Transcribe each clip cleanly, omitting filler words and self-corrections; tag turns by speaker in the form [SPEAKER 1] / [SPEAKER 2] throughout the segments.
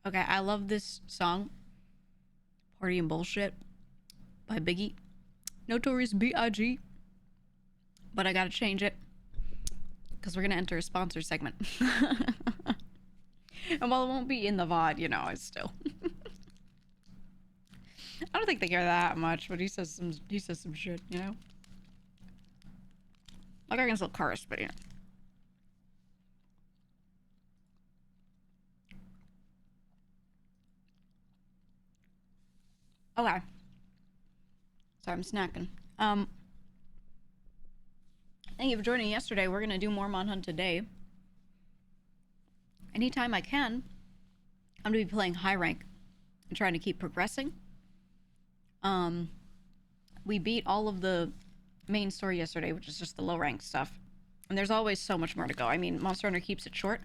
[SPEAKER 1] Okay, I love this song, Party and Bullshit by Biggie. Notorious B.I.G. But I gotta change it because we're gonna enter a sponsor segment. And while it won't be in the VOD, you know, it's still. I don't think they care that much, but he says some shit, you know? Like I can still curse, but you know. Okay. Sorry, I'm snacking. Thank you for joining yesterday. We're gonna do more Mon Hunt today. Anytime I can, I'm gonna be playing high rank and trying to keep progressing. We beat all of the main story yesterday, which is just the low rank stuff. And there's always so much more to go. I mean, Monster Hunter keeps it short,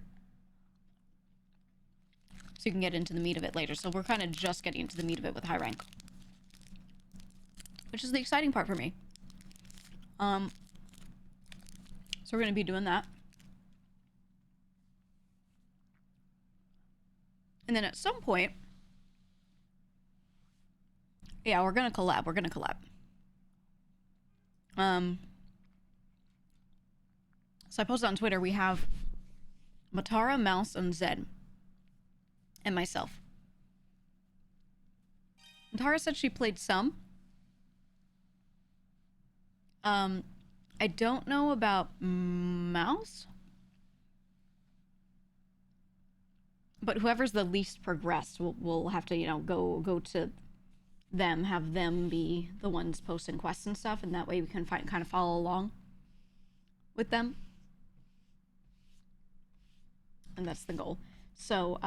[SPEAKER 1] so you can get into the meat of it later. So we're kind of just getting into the meat of it with high rank, which is the exciting part for me. So we're gonna be doing that. And then at some point, yeah, we're gonna collab. So I posted on Twitter, we have Matara, Mouse, and Zed. And myself. Matara said she played some. I don't know about Mouse. But whoever's the least progressed will have to, you know, go to them, have them be the ones posting quests and stuff, and that way we can kind of follow along with them. And that's the goal. So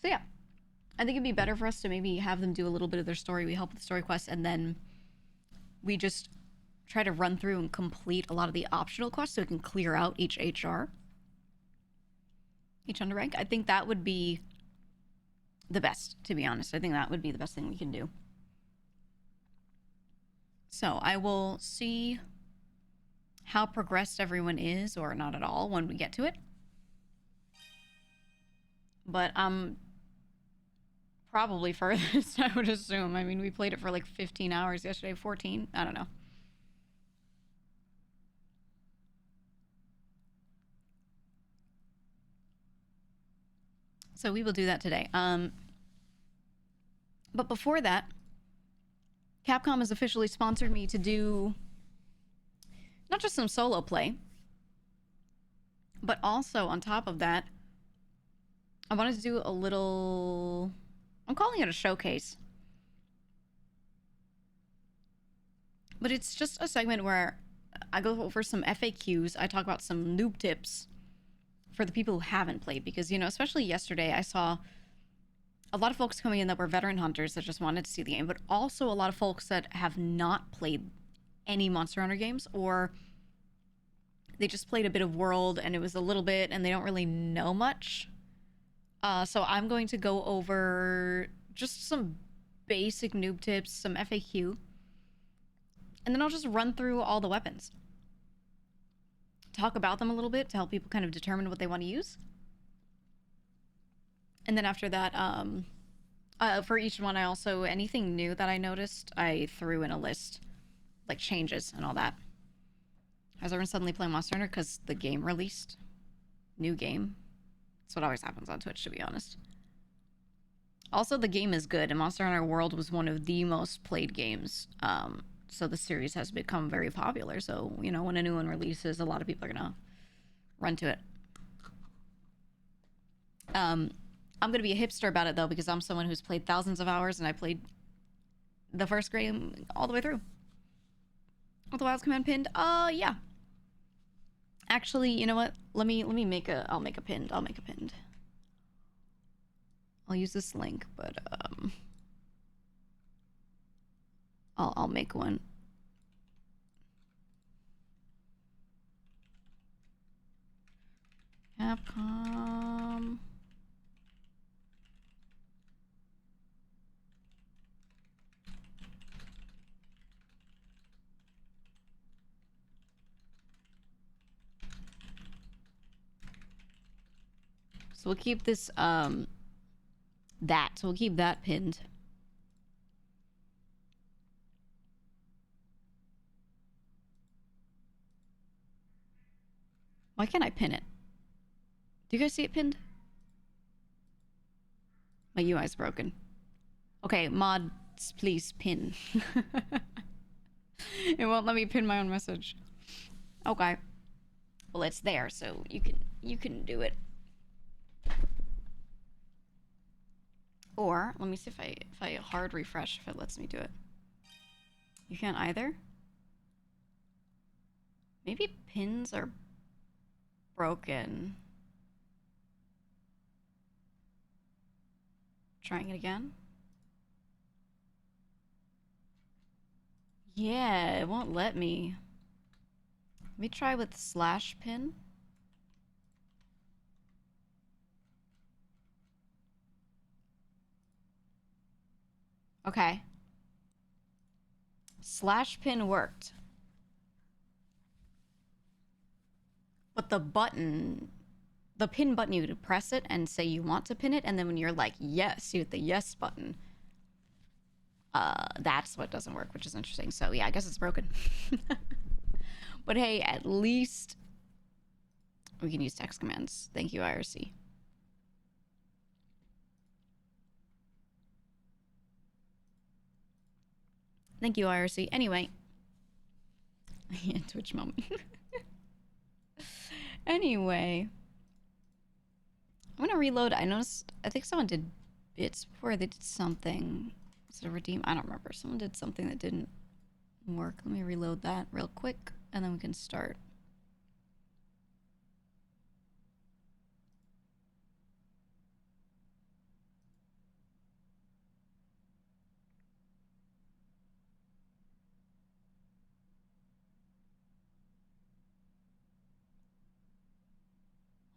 [SPEAKER 1] yeah. I think it'd be better for us to maybe have them do a little bit of their story. We help with the story quests, and then we just try to run through and complete a lot of the optional quests so we can clear out each HR. Each underrank. I think that would be the best, to be honest. I think that would be the best thing we can do. So I will see how progressed everyone is, or not at all, when we get to it. But probably furthest, I would assume. I mean, we played it for like 15 hours yesterday, 14. I don't know. So we will do that today. But before that, Capcom has officially sponsored me to do not just some solo play, but also on top of that, I wanted to do a little, I'm calling it a showcase. But it's just a segment where I go over some FAQs, I talk about some noob tips for the people who haven't played, because, you know, especially yesterday, I saw a lot of folks coming in that were veteran hunters that just wanted to see the game, but also a lot of folks that have not played any Monster Hunter games, or they just played a bit of World and it was a little bit and they don't really know much. So I'm going to go over just some basic noob tips, some FAQ, and then I'll just run through all the weapons. Talk about them a little bit to help people kind of determine what they want to use. And then after that, for each one, I also, anything new that I noticed, I threw in a list, like changes and all that. Has everyone suddenly playing Monster Hunter because the game released? New game. That's what always happens on Twitch, to be honest. Also, the game is good, and Monster Hunter World was one of the most played games. So the series has become very popular. So, you know, when a new one releases, a lot of people are gonna run to it. I'm gonna be a hipster about it, though, because I'm someone who's played thousands of hours, and I played the first game all the way through. With the Wilds command pinned? Yeah. Actually, you know what? Let me make a, I'll make a pinned. I'll use this link, but, I'll make one. Capcom. So we'll keep this, that. So we'll keep that pinned. Why can't I pin it? Do you guys see it pinned? My UI's broken. Okay, mods, please pin. It won't let me pin my own message. Okay. Well, it's there, so you can do it. Or let me see if I hard refresh if it lets me do it. You can't either? Maybe pins are broken. Trying it again. Yeah, it won't let me. Let me try with slash pin. Okay. Slash pin worked. But the button, the pin button, you would press it and say you want to pin it, and then when you're like, yes, you hit the yes button. That's what doesn't work, which is interesting. So yeah, I guess it's broken. But hey, at least we can use text commands. Thank you, IRC. Thank you, IRC. Anyway. Yeah, Twitch moment. Anyway. I'm gonna reload. I noticed, I think someone did bits before. They did something. Was it a redeem? I don't remember. Someone did something that didn't work. Let me reload that real quick, and then we can start.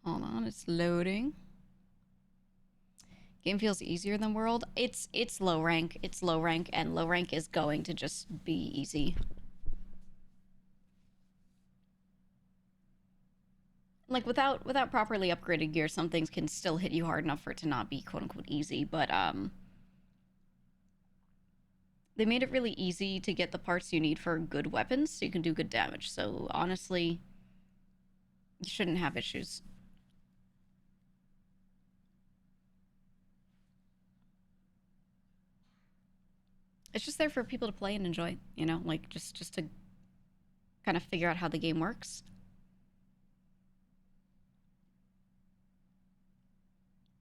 [SPEAKER 1] Hold on, it's loading. Game feels easier than World. It's low rank. It's low rank, and low rank is going to just be easy. Like without properly upgraded gear, some things can still hit you hard enough for it to not be quote unquote easy, but they made it really easy to get the parts you need for good weapons so you can do good damage. So honestly, you shouldn't have issues. It's just there for people to play and enjoy, you know, like just to kind of figure out how the game works.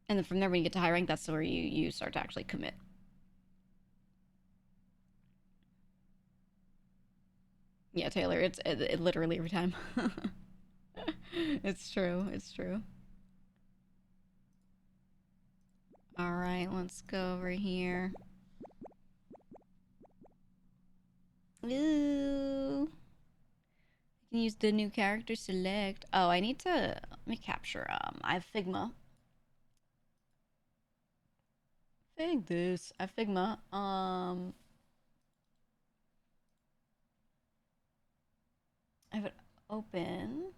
[SPEAKER 1] And then from there, when you get to high rank, that's where you start to actually commit. Yeah, Taylor, it's it literally every time. It's true. It's true. All right, let's go over here. Ooh. You can use the new character select. Oh, I need to let me capture. I have Figma. Fig this. I have Figma. I have it open.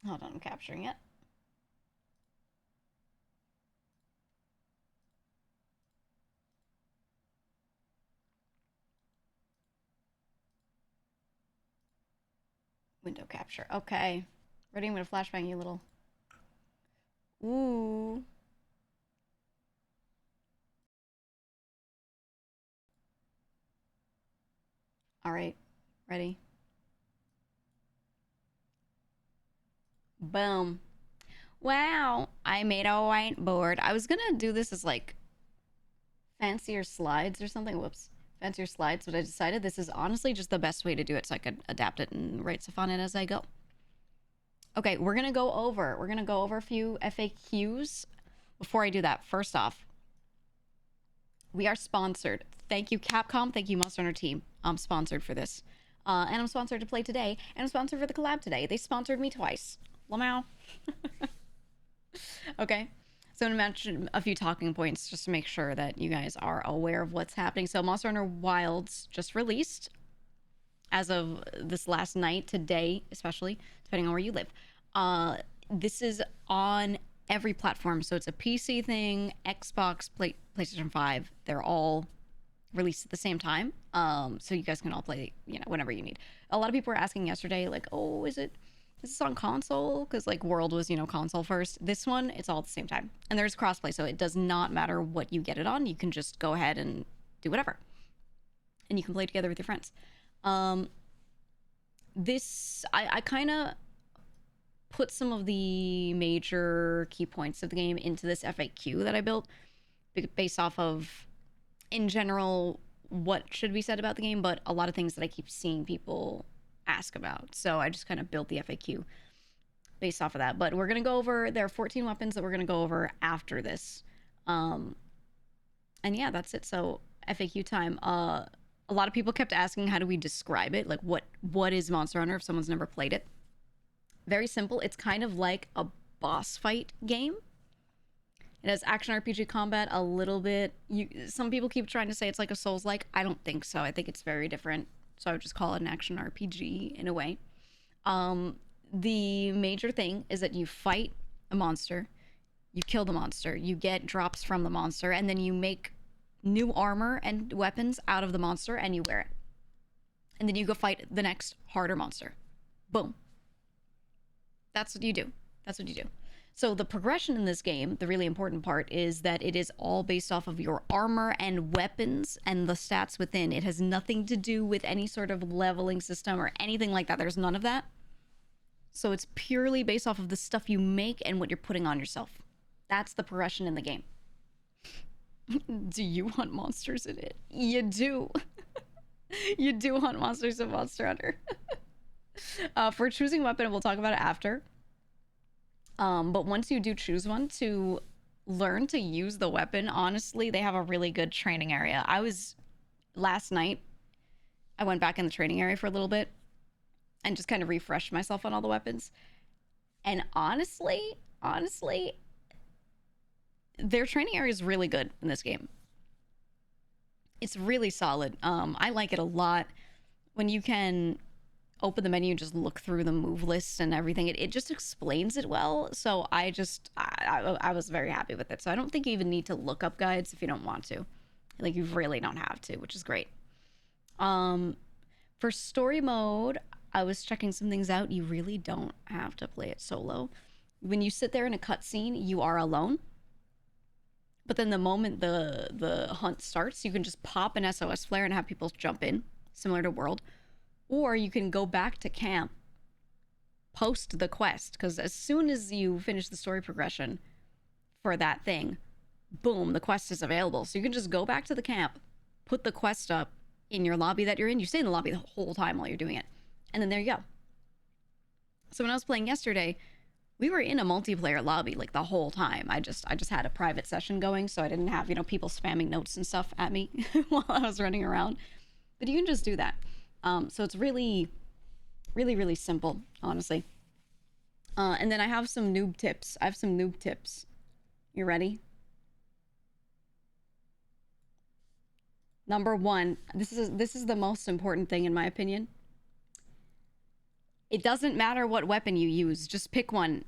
[SPEAKER 1] Hold on, I'm capturing it. Window capture. Okay. Ready? I'm gonna flashbang you a little. Ooh. All right. Ready? Boom. Wow. I made a whiteboard. I was gonna do this as like fancier slides or something. Whoops. Fancier slides, but I decided this is honestly just the best way to do it so I could adapt it and write stuff on it as I go. Okay, we're gonna go over a few FAQs. Before I do that, first off, we are sponsored. Thank you, Capcom. Thank you, Monster Hunter Team. I'm sponsored for this. And I'm sponsored to play today. And I'm sponsored for the collab today. They sponsored me twice. Lamau. Okay. So I'm going to mention a few talking points just to make sure that you guys are aware of what's happening. So Monster Hunter Wilds just released. as of this last night, today, especially, depending on where you live. Uh, this is on every platform. So it's a PC thing, Xbox, PlayStation 5. They're all released at the same time. So you guys can all play, whenever you need. A lot of people were asking yesterday, like, oh, is this on console? Because like World was, console first. This one, it's all at the same time. And there's crossplay, so it does not matter what you get it on. You can just go ahead and do whatever. And you can play together with your friends. This I kind of put some of the major key points of the game into this FAQ that I built based off of, in general, what should be said about the game, but a lot of things that I keep seeing people ask about. So I just kind of built the FAQ based off of that. But we're going to go over, there are 14 weapons that we're going to go over after this. And yeah, that's it. So FAQ time. A lot of people kept asking, how do we describe it? Like, what is Monster Hunter if someone's never played it? Very simple. It's kind of like a boss fight game. It has action RPG combat a little bit. Some people keep trying to say it's like a Souls-like. I don't think so. I think it's very different. So I would just call it an action RPG in a way. The major thing is that you fight a monster, you kill the monster, you get drops from the monster, and then you make new armor and weapons out of the monster and you wear it. And then you go fight the next harder monster. Boom. That's what you do. That's what you do. So the progression in this game, the really important part, is that it is all based off of your armor and weapons and the stats within. It has nothing to do with any sort of leveling system or anything like that. There's none of that. So it's purely based off of the stuff you make and what you're putting on yourself. That's the progression in the game. Do you hunt monsters in it? You do. You do hunt monsters in Monster Hunter. For choosing weapon, we'll talk about it after. But once you do choose one, to learn to use the weapon, honestly, they have a really good training area. Last night, I went back in the training area for a little bit and just kind of refreshed myself on all the weapons. And honestly, their training area is really good in this game. It's really solid. I like it a lot. When you can open the menu and just look through the move lists and everything, it just explains it well. So I was very happy with it. So I don't think you even need to look up guides if you don't want to. Like, you really don't have to, which is great. For story mode, I was checking some things out. You really don't have to play it solo. When you sit there in a cutscene, you are alone. But then the moment the hunt starts, you can just pop an SOS flare and have people jump in, similar to World. Or you can go back to camp, post the quest, because as soon as you finish the story progression for that thing, boom, the quest is available. So you can just go back to the camp, put the quest up in your lobby that you're in. You stay in the lobby the whole time while you're doing it. And then there you go. So when I was playing yesterday, we were in a multiplayer lobby like the whole time. I just had a private session going, so I didn't have, people spamming notes and stuff at me while I was running around. But you can just do that. So it's really, really, really simple, honestly. And then I have some noob tips. You ready? Number one, this is the most important thing in my opinion. It doesn't matter what weapon you use. Just pick one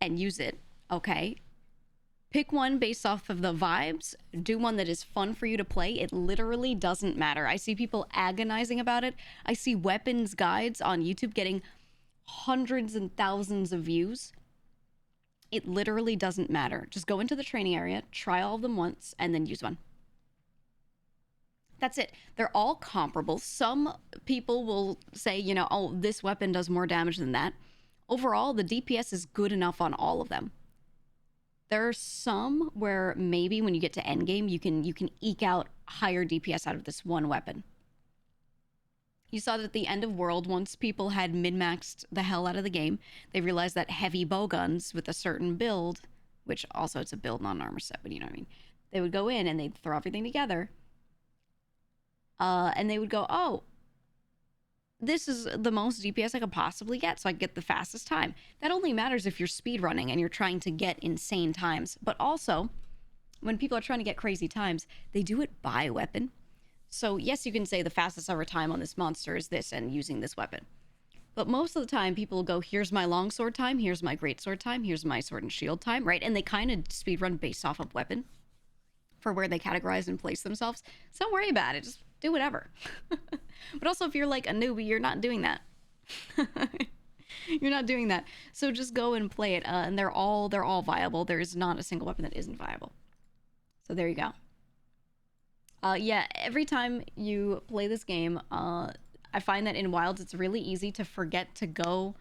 [SPEAKER 1] and use it, okay? Pick one based off of the vibes. Do one that is fun for you to play. It literally doesn't matter. I see people agonizing about it. I see weapons guides on YouTube getting hundreds and thousands of views. It literally doesn't matter. Just go into the training area, try all of them once, and then use one. That's it. They're all comparable. Some people will say, oh, this weapon does more damage than that. Overall, the DPS is good enough on all of them. There are some where maybe when you get to endgame, you can eke out higher DPS out of this one weapon. You saw that at the end of World, once people had min-maxed the hell out of the game, they realized that heavy bow guns with a certain build, which also it's a build, not an armor set, but you know what I mean, they would go in and they'd throw everything together. And they would go, oh, this is the most DPS I could possibly get, so I get the fastest time. That only matters if you're speedrunning and you're trying to get insane times. But also, when people are trying to get crazy times, they do it by weapon. So yes, you can say the fastest ever time on this monster is this and using this weapon. But most of the time, people go, here's my longsword time, here's my greatsword time, here's my sword and shield time, right? And they kind of speedrun based off of weapon for where they categorize and place themselves. So don't worry about it. Just do whatever. But also, if you're like a newbie, you're not doing that. You're not doing that. So just go and play it. And they're all viable. There is not a single weapon that isn't viable. So there you go. Yeah, every time you play this game, I find that in Wilds, it's really easy to forget to go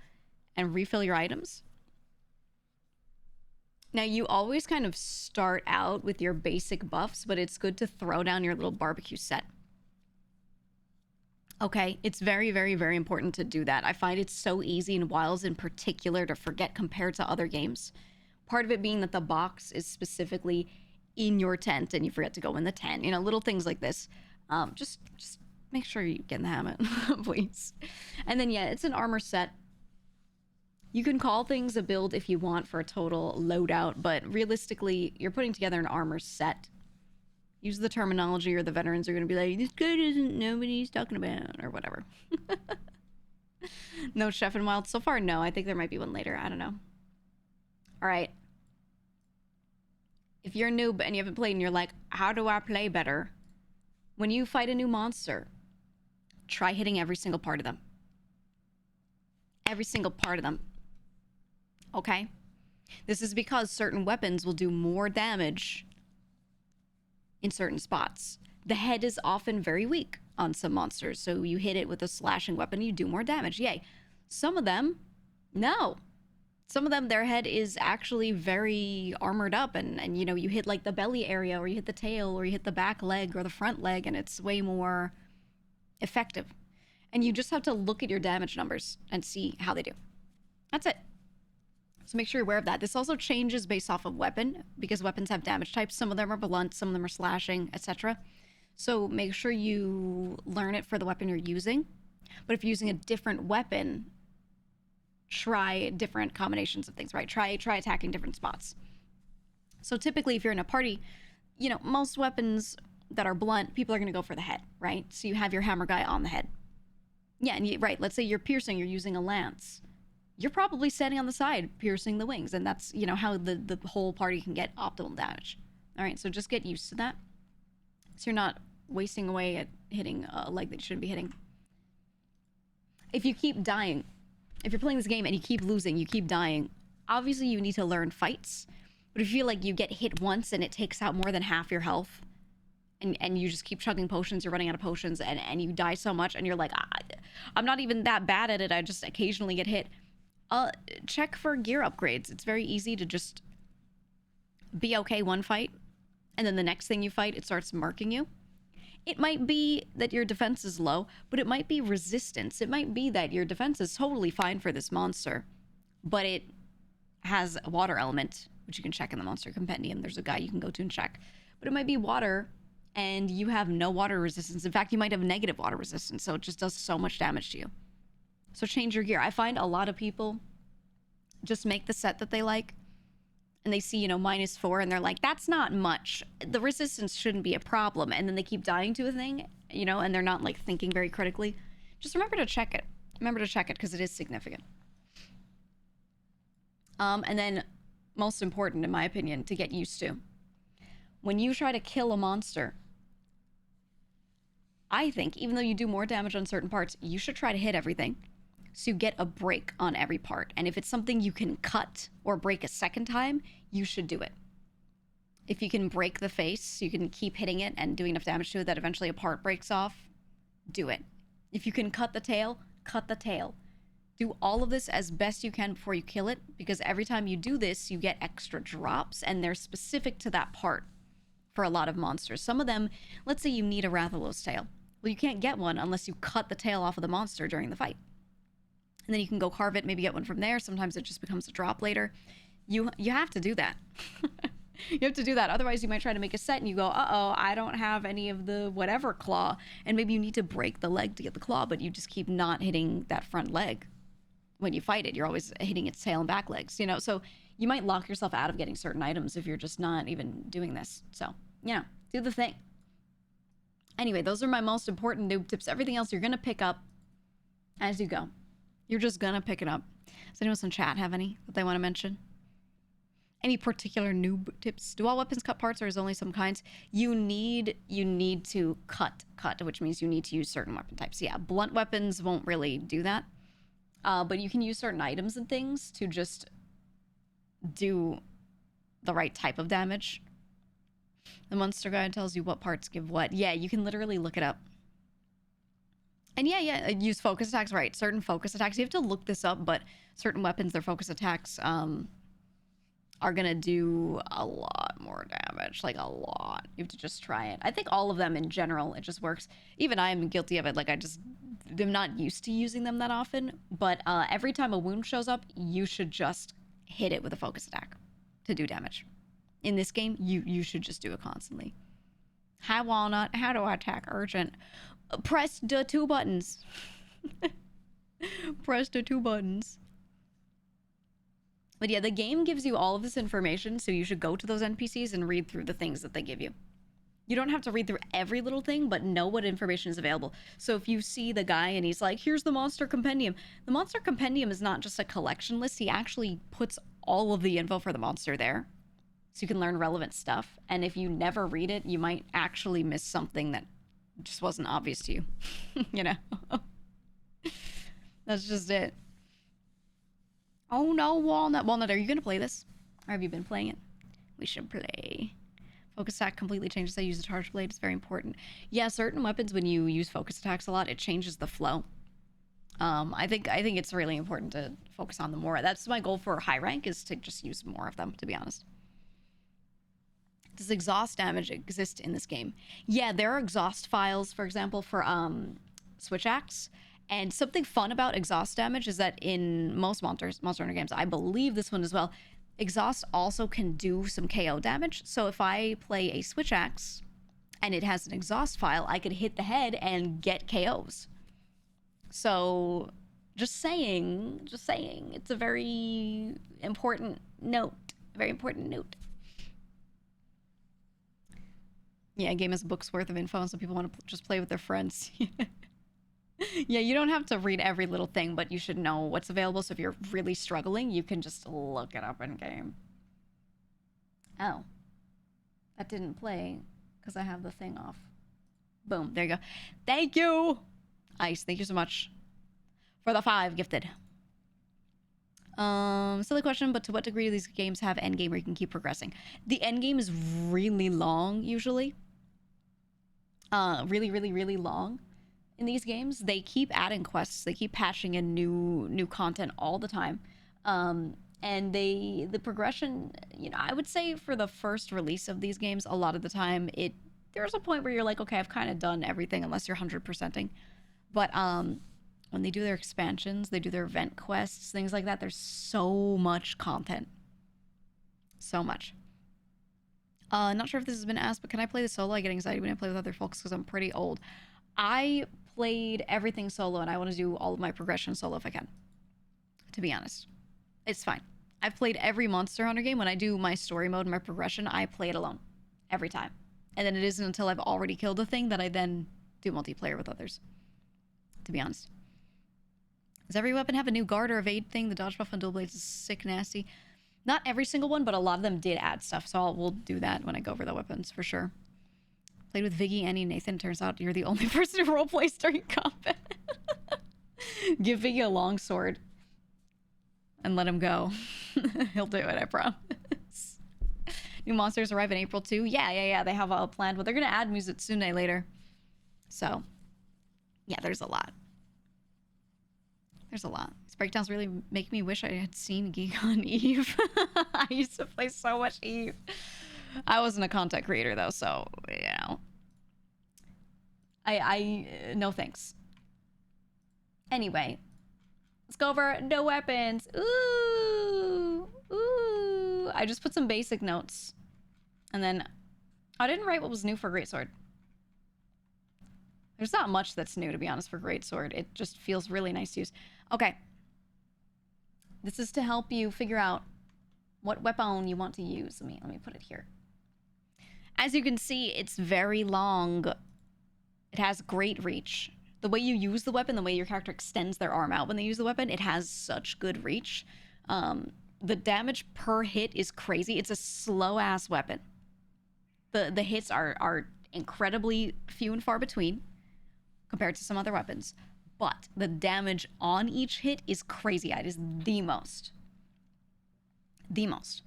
[SPEAKER 1] and refill your items. Now, you always kind of start out with your basic buffs, but it's good to throw down your little barbecue set. Okay, it's very, very, very important to do that. I find it's so easy in Wilds in particular to forget compared to other games. Part of it being that the box is specifically in your tent and you forget to go in the tent. You know, little things like this. Just make sure you get in the habit, please. And then, yeah, it's an armor set. You can call things a build if you want for a total loadout, but realistically, you're putting together an armor set. Use the terminology or the veterans are going to be like, this guy doesn't know what he's talking about, or whatever. No chef in Wild? So far, no. I think there might be one later. I don't know. All right. If you're a noob and you haven't played and you're like, how do I play better? When you fight a new monster, try hitting every single part of them. Every single part of them. Okay? This is because certain weapons will do more damage in certain spots. The head is often very weak on some monsters, so you hit it with a slashing weapon, you do more damage. Yay. Some of them, no. Some of them, their head is actually very armored up, and you know, you hit like the belly area, or you hit the tail, or you hit the back leg, or the front leg, and it's way more effective. And you just have to look at your damage numbers and see how they do. That's it. So make sure you're aware of that. This also changes based off of weapon, because weapons have damage types. Some of them are blunt, some of them are slashing, etc. So make sure you learn it for the weapon you're using. But if you're using a different weapon, try different combinations of things, right? Try attacking different spots. So typically, if you're in a party, you know, most weapons that are blunt, people are going to go for the head, right? So you have your hammer guy on the head. Yeah, and right, let's say you're piercing, you're using a lance. You're probably standing on the side, piercing the wings, and that's, you know, how the whole party can get optimal damage. All right, so just get used to that. So you're not wasting away at hitting a leg that you shouldn't be hitting. If you keep dying, if you're playing this game and you keep losing, you keep dying, obviously you need to learn fights. But if you feel like you get hit once and it takes out more than half your health, and you just keep chugging potions, you're running out of potions, and you die so much, and you're like, I'm not even that bad at it, I just occasionally get hit. Check for gear upgrades. It's very easy to just be okay one fight, and then the next thing you fight, it starts marking you. It might be that your defense is low, but it might be resistance. It might be that your defense is totally fine for this monster, but it has a water element, which you can check in the monster compendium. There's a guy you can go to and check. But it might be water, and you have no water resistance. In fact, you might have negative water resistance, so it just does so much damage to you. So change your gear. I find a lot of people just make the set that they like, and they see, you know, -4, and they're like, that's not much. The resistance shouldn't be a problem. And then they keep dying to a thing, you know, and they're not, like, thinking very critically. Just remember to check it. Remember to check it, because it is significant. And then, most important, in my opinion, to get used to, when you try to kill a monster, I think, even though you do more damage on certain parts, you should try to hit everything, so you get a break on every part. And if it's something you can cut or break a second time, you should do it. If you can break the face, you can keep hitting it and doing enough damage to it that eventually a part breaks off, do it. If you can cut the tail, cut the tail. Do all of this as best you can before you kill it, because every time you do this, you get extra drops, and they're specific to that part for a lot of monsters. Some of them, let's say you need a Rathalos tail. Well, you can't get one unless you cut the tail off of the monster during the fight. And then you can go carve it, maybe get one from there. Sometimes it just becomes a drop later. You have to do that. You have to do that. Otherwise, you might try to make a set and you go, uh-oh, I don't have any of the whatever claw. And maybe you need to break the leg to get the claw, but you just keep not hitting that front leg when you fight it. You're always hitting its tail and back legs, you know? So you might lock yourself out of getting certain items if you're just not even doing this. So, you know, do the thing. Anyway, those are my most important noob tips. Everything else you're going to pick up as you go. You're just going to pick it up. Does anyone in chat have any that they want to mention? Any particular noob tips? Do all weapons cut parts or is only some kinds? You need to cut, which means you need to use certain weapon types. Yeah, blunt weapons won't really do that. But you can use certain items and things to just do the right type of damage. The monster guide tells you what parts give what. Yeah, you can literally look it up. And yeah, use focus attacks, right. Certain focus attacks, you have to look this up, but certain weapons, their focus attacks are gonna do a lot more damage, like a lot. You have to just try it. I think all of them in general, it just works. Even I am guilty of it, like I'm not used to using them that often, but every time a wound shows up, you should just hit it with a focus attack to do damage. In this game, you should just do it constantly. Hi, Walnut. How do I attack urgent? Press the 2 buttons. Press the 2 buttons. But yeah, the game gives you all of this information, so you should go to those NPCs and read through the things that they give you. You don't have to read through every little thing, but know what information is available. So if you see the guy and he's like, here's the monster compendium. The monster compendium is not just a collection list. He actually puts all of the info for the monster there. So you can learn relevant stuff. And if you never read it, you might actually miss something that just wasn't obvious to you. You know? That's just it. Oh no, Walnut. Walnut, are you going to play this? Or have you been playing it? We should play. Focus attack completely changes how you use the charge blade. It's very important. Yeah, certain weapons, when you use focus attacks a lot, it changes the flow. I think it's really important to focus on them more. That's my goal for high rank, is to just use more of them, to be honest. Does exhaust damage exist in this game? Yeah, there are exhaust files, for example, for switch axe. And something fun about exhaust damage is that in most Monster Hunter games, I believe this one as well, exhaust also can do some KO damage. So if I play a switch axe and it has an exhaust file, I could hit the head and get KOs. So just saying, it's a very important note. Very important note. Yeah, a game is a book's worth of info, and some people want to just play with their friends. Yeah, you don't have to read every little thing, but you should know what's available. So if you're really struggling, you can just look it up in game. Oh. That didn't play because I have the thing off. Boom, there you go. Thank you! Ice, thank you so much for the 5 gifted. Silly question, but to what degree do these games have endgame where you can keep progressing? The endgame is really long, usually. Really long. In these games, they keep adding quests. They keep patching in new content all the time. And the progression, you know, I would say for the first release of these games, a lot of the time, there's a point where you're like, okay, I've kind of done everything unless you're 100%ing. But when they do their expansions, they do their event quests, things like that, there's so much content. So much. Not sure if this has been asked, but can I play the solo? I get anxiety when I play with other folks because I'm pretty old. I played everything solo, and I want to do all of my progression solo if I can. To be honest. It's fine. I've played every Monster Hunter game. When I do my story mode and my progression, I play it alone. Every time. And then it isn't until I've already killed a thing that I then do multiplayer with others. To be honest. Does every weapon have a new guard or evade thing? The dodge buff on dual blades is sick nasty. Not every single one, but a lot of them did add stuff. So we'll do that when I go over the weapons, for sure. Played with Viggy, Annie, Nathan. Turns out you're the only person who roleplays during combat. Give Viggy a long sword. And let him go. He'll do it, I promise. New monsters arrive in April too. Yeah. They have a planned, but they're going to add Musatsune later. So, yeah, there's a lot. There's a lot. These breakdowns really make me wish I had seen GEEGA on Eve. I used to play so much Eve. I wasn't a content creator though, so, you know. No thanks. Anyway, let's go over no weapons. Ooh. I just put some basic notes. And then I didn't write what was new for Greatsword. There's not much that's new, to be honest, for Greatsword. It just feels really nice to use. Okay. This is to help you figure out what weapon you want to use. Let me put it here. As you can see, it's very long. It has great reach. The way you use the weapon, the way your character extends their arm out when they use the weapon, it has such good reach. The damage per hit is crazy. It's a slow ass weapon. The hits are incredibly few and far between compared to some other weapons, but the damage on each hit is crazy. It is the most. The most.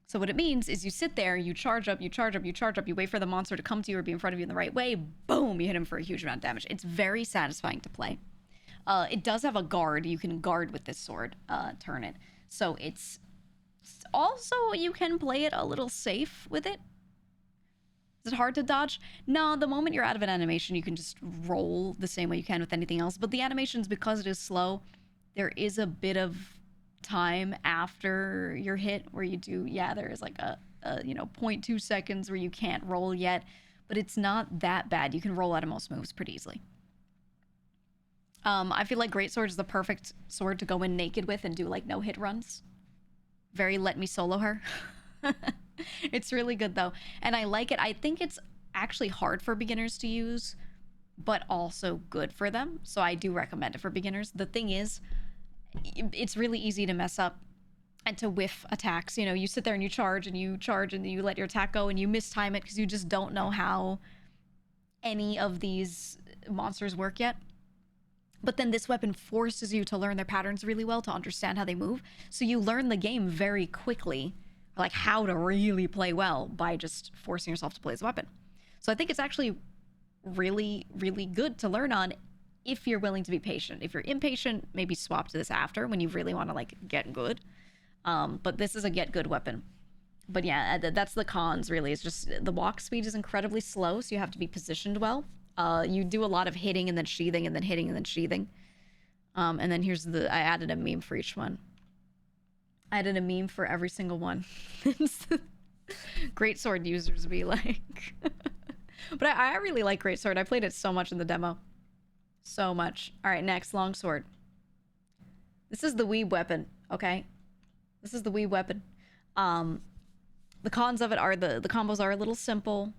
[SPEAKER 1] So what it means is you sit there, you charge up, you charge up, you charge up, you wait for the monster to come to you or be in front of you in the right way, boom, you hit him for a huge amount of damage. It's very satisfying to play. It does have a guard. You can guard with this sword, turn it. So it's also, you can play it a little safe with it. Is it hard to dodge? No, the moment you're out of an animation, you can just roll the same way you can with anything else. But the animations, because it is slow, there is a bit of time after your hit where you do, yeah, there is like a 0.2 seconds where you can't roll yet, but it's not that bad. You can roll out of most moves pretty easily. I feel like Greatsword is the perfect sword to go in naked with and do like no hit runs. Very let me solo her. It's really good though, and I like it. I think it's actually hard for beginners to use, but also good for them, so I do recommend it for beginners. The thing is, it's really easy to mess up and to whiff attacks. You know, you sit there and you charge and you charge and you let your attack go and you mistime it because you just don't know how any of these monsters work yet. But then this weapon forces you to learn their patterns really well, to understand how they move. So you learn the game very quickly, like how to really play well by just forcing yourself to play this weapon. So I think it's actually really, really good to learn on if you're willing to be patient. If you're impatient, maybe swap to this after when you really want to like get good. But this is a get good weapon. But yeah, that's the cons really. It's just the walk speed is incredibly slow, so you have to be positioned well. You do a lot of hitting and then sheathing and then hitting and then sheathing. And then here's I added a meme for each one. I added a meme for every single one. Greatsword users be like. But I really like Greatsword. I played it so much in the demo. So much. All right, next, longsword. This is the weeb weapon, okay? This is the weeb weapon. The cons of it are the combos are a little simple.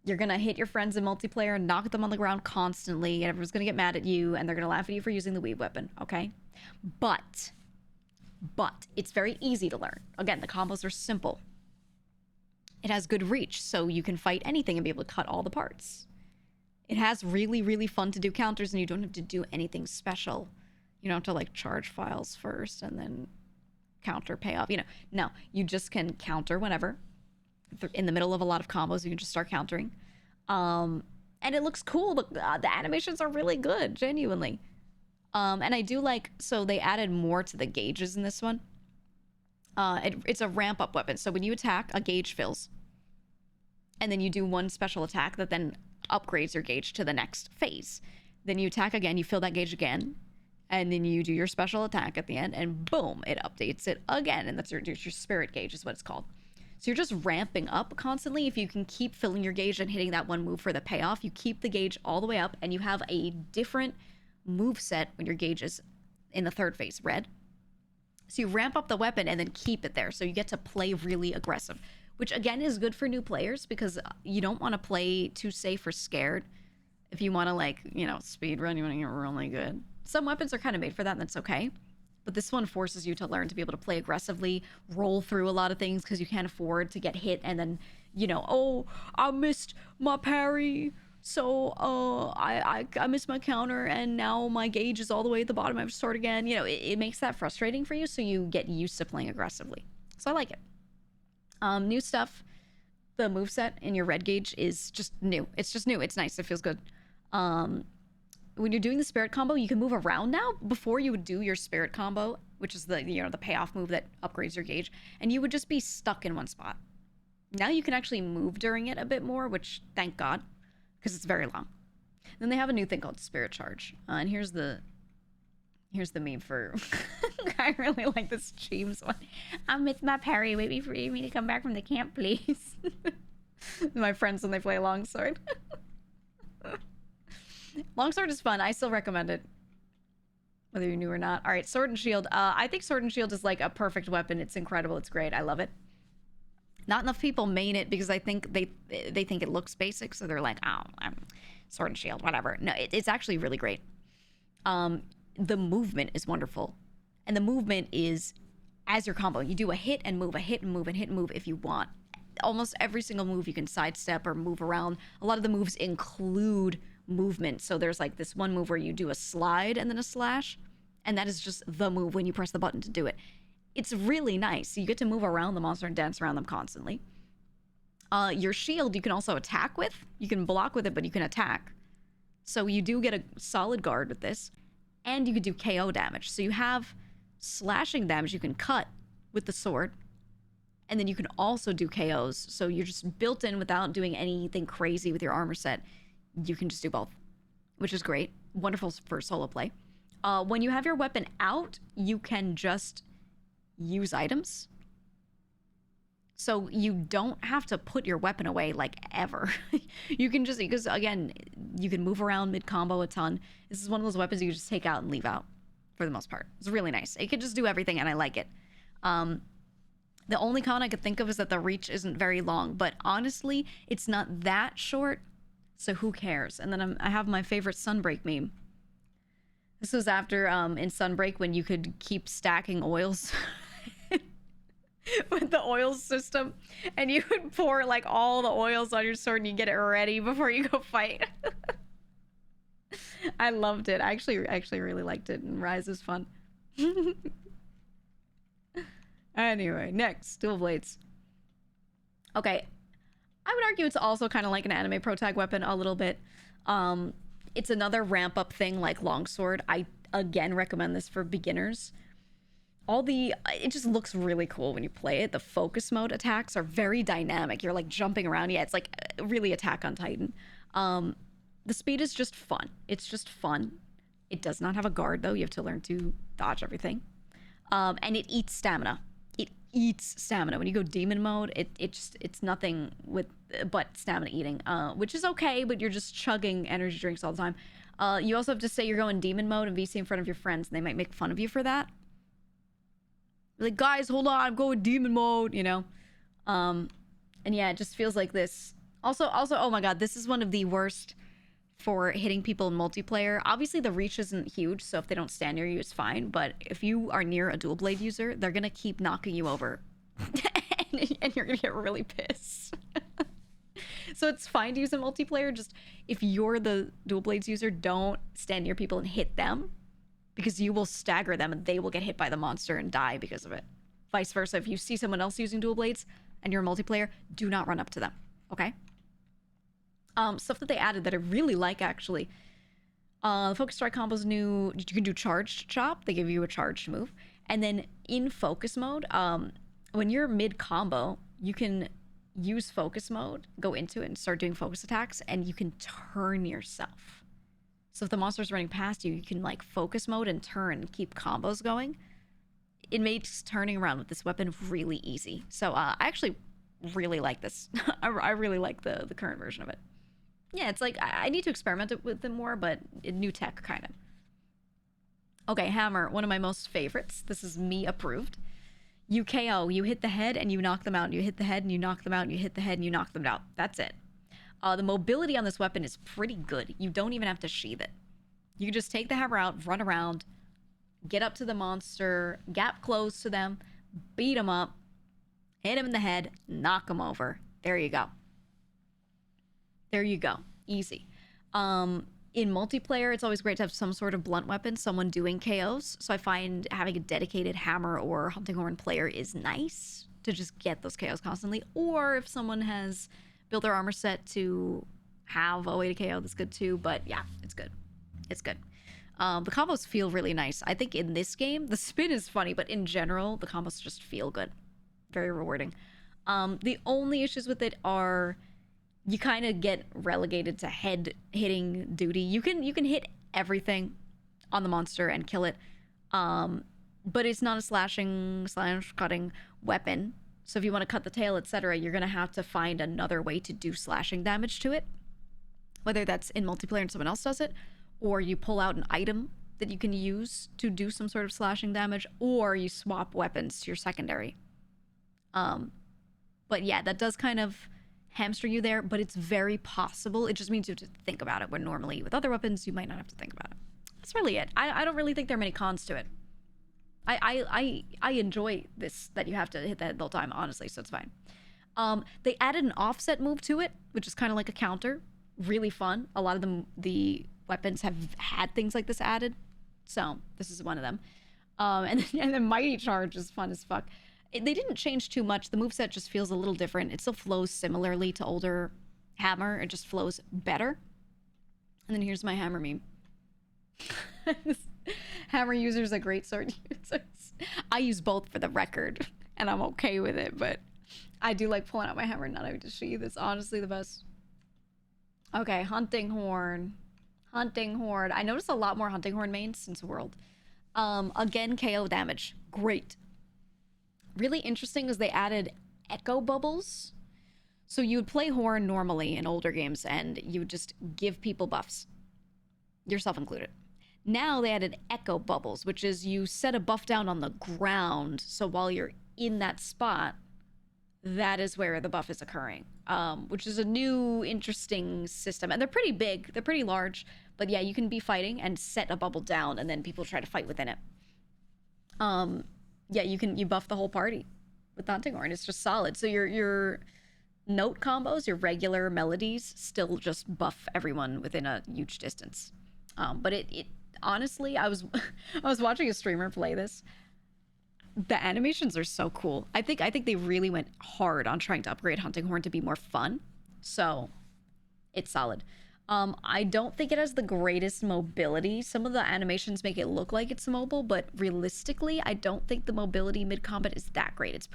[SPEAKER 1] You're gonna hit your friends in multiplayer and knock them on the ground constantly, and everyone's gonna get mad at you, and they're gonna laugh at you for using the weeb weapon, okay? But it's very easy to learn. Again, the combos are simple. It has good reach, so you can fight anything and be able to cut all the parts. It has really, really fun to do counters, and you don't have to do anything special. You don't have to like charge files first and then counter payoff. You know, no, you just can counter whenever. In the middle of a lot of combos, you can just start countering. And it looks cool, but the animations are really good, genuinely. And I do like, so they added more to the gauges in this one. It's a ramp up weapon. So when you attack, a gauge fills. And then you do one special attack that then upgrades your gauge to the next phase. Then you attack again, you fill that gauge again. And then you do your special attack at the end, and boom, it updates it again. And that's your spirit gauge is what it's called. So you're just ramping up constantly. If you can keep filling your gauge and hitting that one move for the payoff, you keep the gauge all the way up, and you have a different move set when your gauge is in the third phase, red. So you ramp up the weapon and then keep it there. So you get to play really aggressive, which again is good for new players because you don't want to play too safe or scared. If you want to like, you know, speed run, you want to get really good. Some weapons are kind of made for that, and that's okay. But this one forces you to learn to be able to play aggressively, roll through a lot of things because you can't afford to get hit and then, you know, oh, I missed my parry, so I missed my counter and now my gauge is all the way at the bottom. I have to start again. You know, it makes that frustrating for you, so you get used to playing aggressively. So I like it. New stuff. The moveset in your red gauge is just new. It's just new. It's nice. It feels good. When you're doing the spirit combo, you can move around now. Before you would do your spirit combo, which is the, you know, the payoff move that upgrades your gauge, and you would just be stuck in one spot. Now you can actually move during it a bit more, which thank God, because it's very long. Then they have a new thing called spirit charge, and here's the meme for. I really like this James one. I missed my parry. Wait for me to come back from the camp, please. My friends when they play longsword. Longsword is fun. I still recommend it, whether you're new or not. All right, sword and shield. I think sword and shield is like a perfect weapon. It's incredible. It's great. I love it. Not enough people main it because I think they think it looks basic, so they're like, oh, sword and shield, whatever. No, it's actually really great. The movement is wonderful. And the movement is as your combo. You do a hit and move, a hit and move, and hit and move if you want. Almost every single move you can sidestep or move around. A lot of the moves include movement. So there's like this one move where you do a slide and then a slash. And that is just the move when you press the button to do it. It's really nice. You get to move around the monster and dance around them constantly. Your shield you can also attack with. You can block with it, but you can attack. So you do get a solid guard with this. And you can do KO damage. So you have slashing damage you can cut with the sword. And then you can also do KOs. So you're just built in without doing anything crazy with your armor set. You can just do both, which is great. Wonderful for solo play. When you have your weapon out, you can just use items. So you don't have to put your weapon away like ever. You can just, because again, you can move around mid-combo a ton. This is one of those weapons you can just take out and leave out for the most part. It's really nice. It can just do everything and I like it. The only con I could think of is that the reach isn't very long, but honestly, it's not that short, so who cares? And then I have my favorite Sunbreak meme. This was after in Sunbreak when you could keep stacking oils with the oils system, and you would pour like all the oils on your sword and you get it ready before you go fight. I loved it. I actually really liked it, and Rise is fun. Anyway, next, dual blades. Okay, I would argue it's also kind of like an anime pro tag weapon a little bit. It's another ramp up thing like longsword. I again recommend this for beginners. It just looks really cool when you play it. The focus mode attacks are very dynamic. You're like jumping around. Yeah, it's like really Attack on Titan. The speed is just fun. It's just fun. It does not have a guard though. You have to learn to dodge everything. And it eats stamina. It eats stamina. When you go demon mode, it's nothing but stamina eating, which is okay, but you're just chugging energy drinks all the time. You also have to say you're going demon mode and VC in front of your friends, and they might make fun of you for that. Like, guys, hold on, I'm going demon mode, you know? And yeah, it just feels like this. Also, oh my god, this is one of the worst for hitting people in multiplayer. Obviously, the reach isn't huge, so if they don't stand near you, it's fine. But if you are near a dual blade user, they're gonna keep knocking you over. and you're gonna get really pissed. So it's fine to use in multiplayer. Just if you're the dual blades user, don't stand near people and hit them, because you will stagger them and they will get hit by the monster and die because of it. Vice versa, if you see someone else using dual blades and you're a multiplayer, do not run up to them, okay? Stuff that they added that I really like, actually. The Focus Strike combo's new. You can do Charged Chop. They give you a charged move. And then in Focus mode, when you're mid-combo, you can use Focus mode, go into it and start doing focus attacks, and you can turn yourself. So if the monster's running past you, you can like Focus mode and turn and keep combos going. It makes turning around with this weapon really easy. So I actually really like this. I really like the current version of it. Yeah, it's like, I need to experiment with them more, but new tech, kind of. Okay, hammer, one of my most favorites. This is me approved. You KO, you hit the head and you knock them out. You hit the head and you knock them out. And you hit the head and you knock them out. That's it. The mobility on this weapon is pretty good. You don't even have to sheath it. You can just take the hammer out, run around, get up to the monster, gap close to them, beat them up, hit him in the head, knock him over. There you go. There you go. Easy. In multiplayer, it's always great to have some sort of blunt weapon, someone doing KOs. So I find having a dedicated hammer or hunting horn player is nice to just get those KOs constantly. Or if someone has built their armor set to have a way to KO, that's good too. But yeah, it's good. It's good. The combos feel really nice. I think in this game, the spin is funny, but in general, the combos just feel good. Very rewarding. The only issues with it are you kind of get relegated to head hitting duty. You can hit everything on the monster and kill it, but it's not a slash cutting weapon. So if you want to cut the tail, etc., you're gonna have to find another way to do slashing damage to it, whether that's in multiplayer and someone else does it, or you pull out an item that you can use to do some sort of slashing damage, or you swap weapons to your secondary. But yeah, that does kind of hamstring you there, but it's very possible. It just means you have to think about it, when normally with other weapons, you might not have to think about it. That's really it. I don't really think there are many cons to it. I enjoy this, that you have to hit the head the whole time, honestly, so it's fine. They added an offset move to it, which is kind of like a counter. Really fun. A lot of the weapons have had things like this added, so this is one of them. And then Mighty Charge is fun as fuck. They didn't change too much. The moveset just feels a little different. It still flows similarly to older Hammer. It just flows better. And then here's my Hammer meme. Hammer users are great sword users. I use both for the record, and I'm okay with it, but I do like pulling out my hammer and not having to sheath. It's honestly the best. Okay, Hunting Horn. Hunting Horn. I noticed a lot more Hunting Horn mains since World. Again, KO damage. Great. Really interesting is they added echo bubbles. So you would play Horn normally in older games, and you would just give people buffs, yourself included. Now they added echo bubbles, which is you set a buff down on the ground, so while you're in that spot, that is where the buff is occurring, which is a new interesting system. And they're pretty big, they're pretty large, but yeah, you can be fighting and set a bubble down, and then people try to fight within it. Yeah, you buff the whole party with Hunting Horn. It's just solid. So your note combos, your regular melodies, still just buff everyone within a huge distance. But it honestly, I was watching a streamer play this. The animations are so cool. I think they really went hard on trying to upgrade Hunting Horn to be more fun. So it's solid. I don't think it has the greatest mobility. Some of the animations make it look like it's mobile, but realistically, I don't think the mobility mid-combat is that great. It's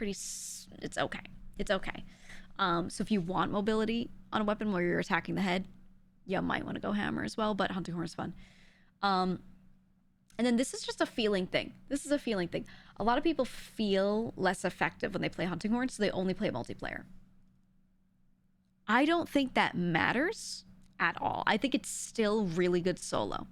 [SPEAKER 1] okay. It's okay. So if you want mobility on a weapon where you're attacking the head, you might want to go Hammer as well, but Hunting Horn is fun. And then this is just a feeling thing. This is a feeling thing. A lot of people feel less effective when they play Hunting Horn, so they only play multiplayer. I don't think that matters at all. I think it's still really good solo.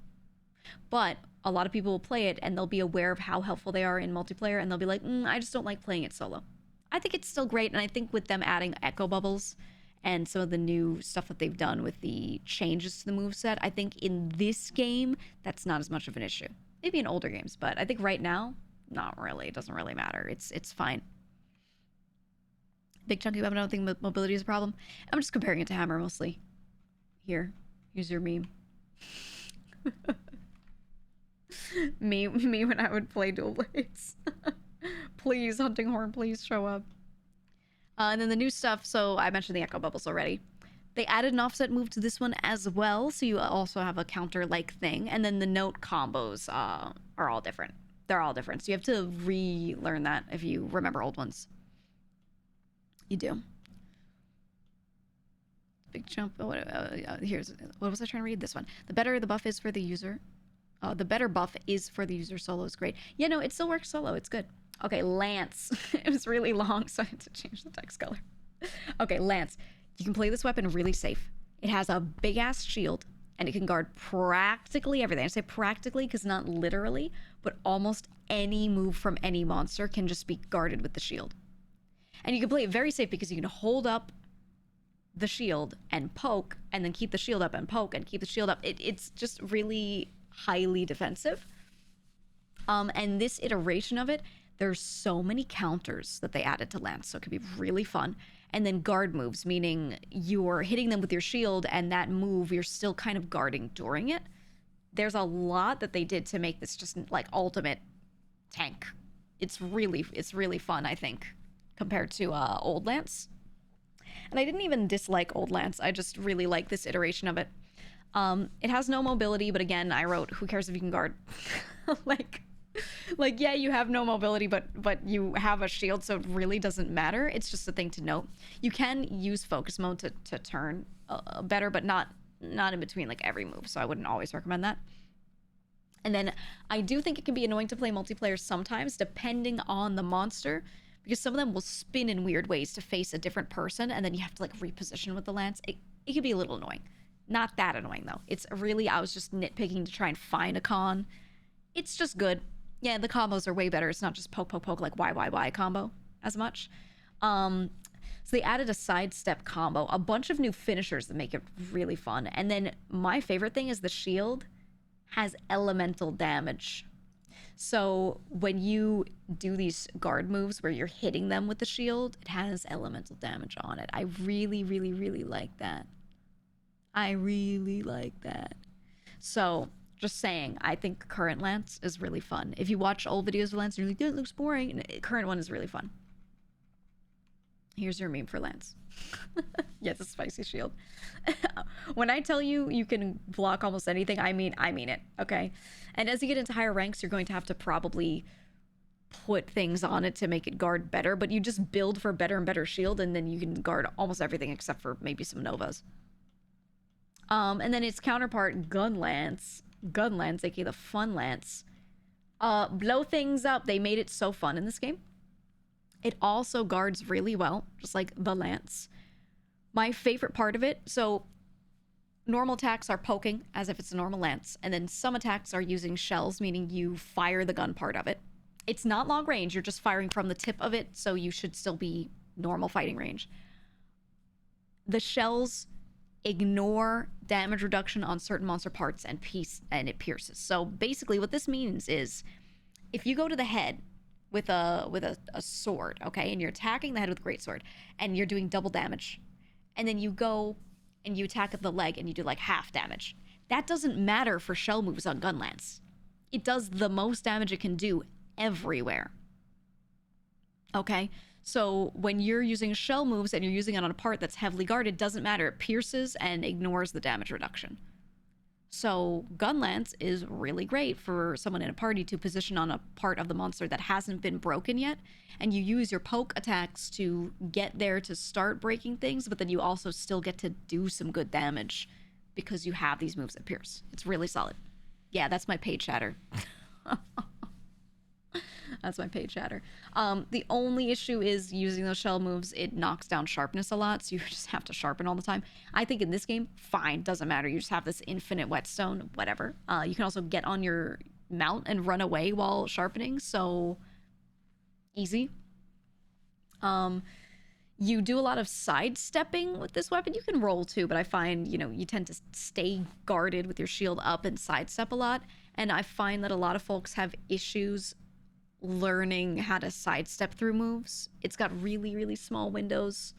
[SPEAKER 1] But a lot of people will play it and they'll be aware of how helpful they are in multiplayer, and they'll be like, I just don't like playing it solo. I think it's still great, and I think with them adding echo bubbles and some of the new stuff that they've done with the changes to the moveset, I think in this game, that's not as much of an issue. Maybe in older games, but I think right now, not really. It doesn't really matter. It's fine. Big chunky weapon, I don't think mobility is a problem. I'm just comparing it to Hammer mostly. Here's your meme. me when I would play Dual Blades. Please, Hunting Horn, please show up. And then the new stuff, so I mentioned the echo bubbles already. They added an offset move to this one as well, so you also have a counter-like thing. And then the note combos are all different. They're all different, so you have to relearn that if you remember old ones. You do. Big jump. Here's, what was I trying to read? This one. The better the buff is for the user. The better buff is for the user. Solo is great. Yeah, no, it still works solo. It's good. Okay, Lance. It was really long, so I had to change the text color. Okay, Lance. You can play this weapon really safe. It has a big-ass shield, and it can guard practically everything. I say practically because not literally, but almost any move from any monster can just be guarded with the shield. And you can play it very safe because you can hold up the shield and poke, and then keep the shield up and poke and keep the shield up. It's just really highly defensive. And this iteration of it, there's so many counters that they added to Lance, so it could be really fun. And then guard moves, meaning you're hitting them with your shield, and that move you're still kind of guarding during it. There's a lot that they did to make this just like ultimate tank. It's really fun, I think, compared to old Lance. And I didn't even dislike old Lance. I just really like this iteration of it. It has no mobility, but again, I wrote, who cares if you can guard? like yeah, you have no mobility, but you have a shield, so it really doesn't matter. It's just a thing to note. You can use focus mode to turn better, but not in between like every move, so I wouldn't always recommend that. And then I do think it can be annoying to play multiplayer sometimes, depending on the monster, because some of them will spin in weird ways to face a different person, and then you have to like reposition with the lance. It can be a little annoying. Not that annoying though. It's really, I was just nitpicking to try and find a con. It's just good. Yeah, the combos are way better. It's not just poke, poke, poke, like Y combo as much. So they added a sidestep combo, a bunch of new finishers that make it really fun. And then my favorite thing is the shield has elemental damage. So when you do these guard moves where you're hitting them with the shield, it has elemental damage on it. I really, really, really like that. I really like that. So just saying, I think current Lance is really fun. If you watch old videos of Lance and you're like, it looks boring, current one is really fun. Here's your meme for Lance. Yeah, it's a spicy shield. When I tell you you can block almost anything, I mean it, okay? And as you get into higher ranks, you're going to have to probably put things on it to make it guard better, but you just build for better and better shield, and then you can guard almost everything except for maybe some Novas. And then its counterpart, Gun Lance, aka the Fun Lance. Blow things up. They made it so fun in this game. It also guards really well, just like the Lance. My favorite part of it, so normal attacks are poking as if it's a normal Lance, and then some attacks are using shells, meaning you fire the gun part of it. It's not long range, you're just firing from the tip of it, so you should still be normal fighting range. The shells ignore damage reduction on certain monster parts and it pierces. So basically what this means is if you go to the head with a sword, okay, and you're attacking the head with a greatsword, and you're doing double damage, and then you go and you attack at the leg and you do like half damage. That doesn't matter for shell moves on Gun Lance. It does the most damage it can do everywhere. Okay? So when you're using shell moves and you're using it on a part that's heavily guarded, doesn't matter. It pierces and ignores the damage reduction. So Gun Lance is really great for someone in a party to position on a part of the monster that hasn't been broken yet, and you use your poke attacks to get there to start breaking things, but then you also still get to do some good damage because you have these moves that pierce. It's really solid. Yeah, that's my page chatter. That's my page chatter. The only issue is using those shell moves, it knocks down sharpness a lot, so you just have to sharpen all the time. I think in this game, fine, doesn't matter. You just have this infinite whetstone, whatever. You can also get on your mount and run away while sharpening, so easy. You do a lot of sidestepping with this weapon. You can roll too, but I find, you tend to stay guarded with your shield up and sidestep a lot. And I find that a lot of folks have issues learning how to sidestep through moves. It's got really, really small windows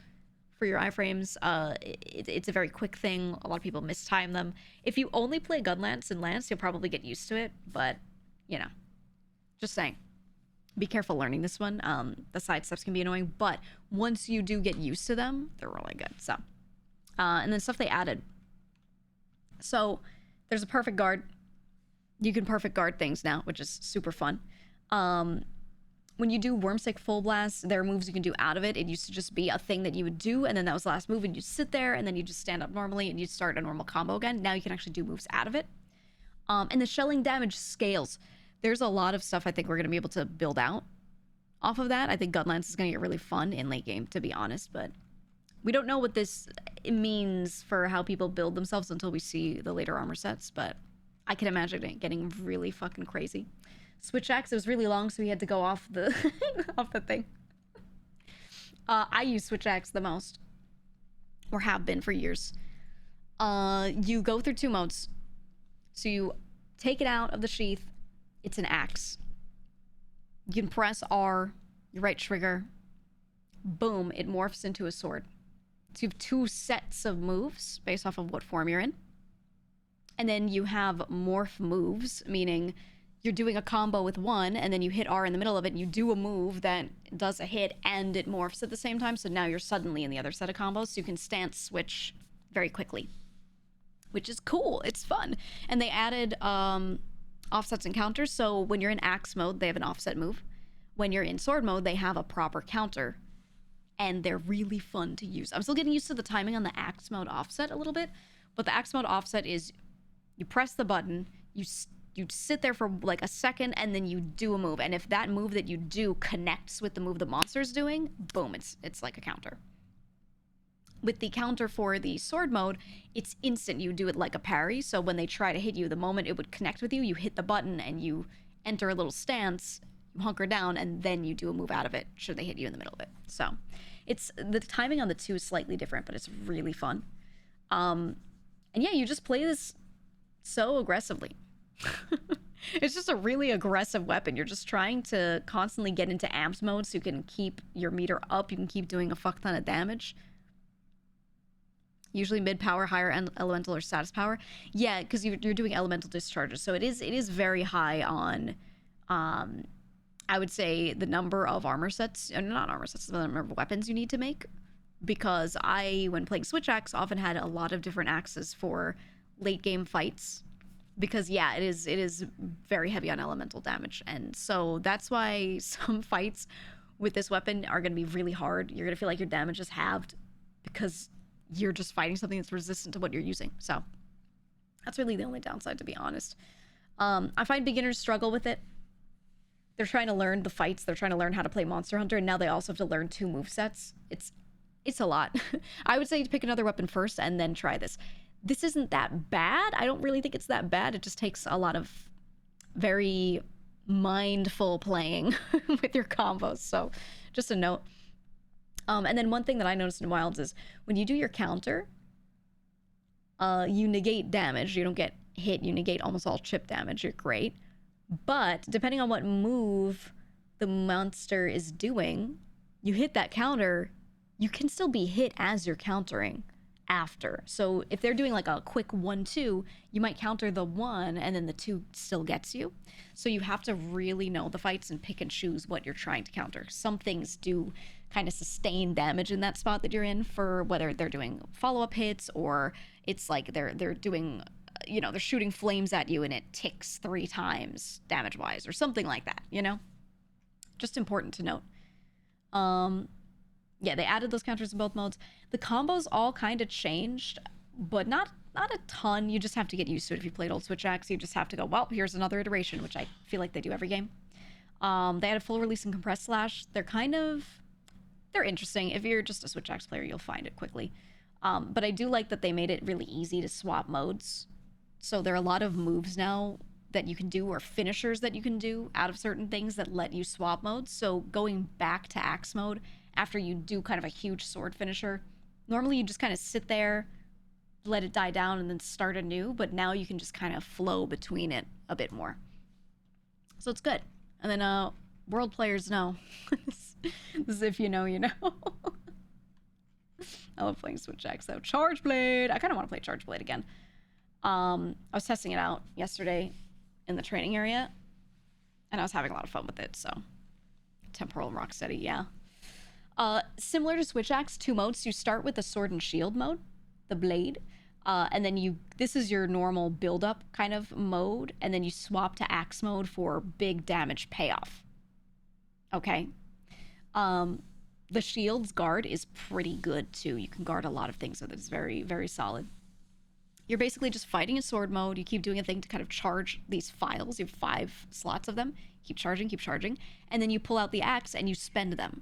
[SPEAKER 1] for your iframes. It's a very quick thing. A lot of people mistime them. If you only play Gun Lance and Lance, you'll probably get used to it, but, just saying. Be careful learning this one. The sidesteps can be annoying, but once you do get used to them, they're really good. So, and then stuff they added. So, there's a perfect guard. You can perfect guard things now, which is super fun. When you do Wormstick Full Blast, there are moves you can do out of it. It used to just be a thing that you would do, and then that was the last move, and you'd sit there, and then you just stand up normally, and you'd start a normal combo again. Now you can actually do moves out of it. And the shelling damage scales. There's a lot of stuff I think we're going to be able to build out off of that. I think Gun Lance is going to get really fun in late game, to be honest, but we don't know what this means for how people build themselves until we see the later armor sets, but I can imagine it getting really fucking crazy. Switch axe, it was really long, so we had to go off the off the thing. I use switch axe the most, or have been for years. You go through two modes. So you take it out of the sheath. It's an axe. You can press R, your right trigger. Boom, it morphs into a sword. So you have two sets of moves based off of what form you're in. And then you have morph moves, meaning you're doing a combo with one, and then you hit R in the middle of it, and you do a move that does a hit, and it morphs at the same time, so now you're suddenly in the other set of combos, so you can stance switch very quickly, which is cool. It's fun. And they added offsets and counters, so when you're in axe mode, they have an offset move. When you're in sword mode, they have a proper counter, and they're really fun to use. I'm still getting used to the timing on the axe mode offset a little bit, but the axe mode offset is you press the button, you sit there for like a second, and then you do a move. And if that move that you do connects with the move the monster's doing, boom, it's like a counter. With the counter for the sword mode, it's instant. You do it like a parry. So when they try to hit you, the moment it would connect with you, you hit the button and you enter a little stance, you hunker down, and then you do a move out of it should they hit you in the middle of it. So It's the timing on the 2 is slightly different, but it's really fun. And yeah, you just play this so aggressively. It's just a really aggressive weapon. You're just trying to constantly get into amps mode so you can keep your meter up. You can keep doing a fuck ton of damage. Usually mid power, higher elemental or status power. Yeah, because you're doing elemental discharges, so it is very high on, I would say, the number of armor sets, not armor sets, the number of weapons you need to make. Because I, when playing Switch Axe, often had a lot of different axes for late game fights. Because yeah, it is very heavy on elemental damage, and so that's why some fights with this weapon are going to be really hard. You're going to feel like your damage is halved because you're just fighting something that's resistant to what you're using. So that's really the only downside, to be honest. I find beginners struggle with it. They're trying to learn the fights. They're trying to learn how to play Monster Hunter, and now they also have to learn 2 movesets. It's a lot. I would say to pick another weapon first and then try this. This isn't that bad. I don't really think it's that bad. It just takes a lot of very mindful playing with your combos. So just a note. And then one thing that I noticed in Wilds is when you do your counter, you negate damage. You don't get hit. You negate almost all chip damage. You're great. But depending on what move the monster is doing, you hit that counter, you can still be hit as you're countering after. So if they're doing like a quick 1-2, you might counter the 1 and then the 2 still gets you. So you have to really know the fights and pick and choose what you're trying to counter. Some things do kind of sustain damage in that spot that you're in, for whether they're doing follow-up hits or it's like they're doing, you know, they're shooting flames at you and it ticks 3 times damage-wise or something like that, you know? Just important to note. Yeah, they added those counters in both modes. The combos all kind of changed, but not a ton. You just have to get used to it. If you played old Switch Axe, you just have to go, well, here's another iteration, which I feel like they do every game. They had a full release and compressed slash. They're interesting. If you're just a Switch Axe player, you'll find it quickly. But I do like that they made it really easy to swap modes. So there are a lot of moves now that you can do, or finishers that you can do out of certain things that let you swap modes. So going back to Axe mode after you do kind of a huge sword finisher, normally you just kind of sit there, let it die down, and then start anew, but now you can just kind of flow between it a bit more. So it's good. And then world players know. This is if you know, you know. I love playing Switch Axe though. Charge Blade! I kind of want to play Charge Blade again. I was testing it out yesterday in the training area, and I was having a lot of fun with it, so. Temporal and Rocksteady, yeah. Similar to Switch Axe, 2 modes. You start with the Sword and Shield mode, the Blade, and then this is your normal build-up kind of mode, and then you swap to Axe mode for big damage payoff. Okay? The Shield's guard is pretty good, too. You can guard a lot of things, so that's very, very solid. You're basically just fighting in sword mode. You keep doing a thing to kind of charge these files. You have 5 slots of them. Keep charging, and then you pull out the axe and you spend them.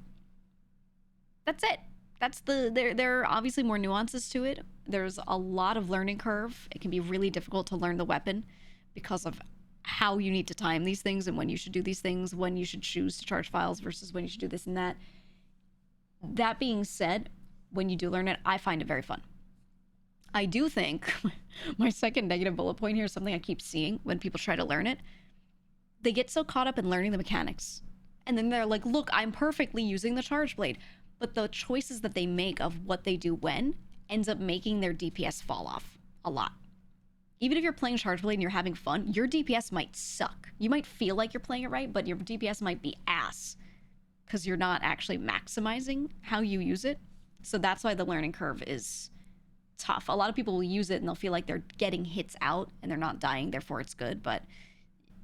[SPEAKER 1] That's it. That's there are obviously more nuances to it. There's a lot of learning curve. It can be really difficult to learn the weapon because of how you need to time these things and when you should do these things, when you should choose to charge files versus when you should do this and that. That being said, when you do learn it, I find it very fun. I do think my second negative bullet point here is something I keep seeing when people try to learn it. They get so caught up in learning the mechanics, and then they're like, look, I'm perfectly using the Charge Blade. But the choices that they make of what they do when ends up making their DPS fall off a lot. Even if you're playing Charge Blade and you're having fun, your DPS might suck. You might feel like you're playing it right, but your DPS might be ass because you're not actually maximizing how you use it. So that's why the learning curve is tough. A lot of people will use it and they'll feel like they're getting hits out and they're not dying, therefore it's good. But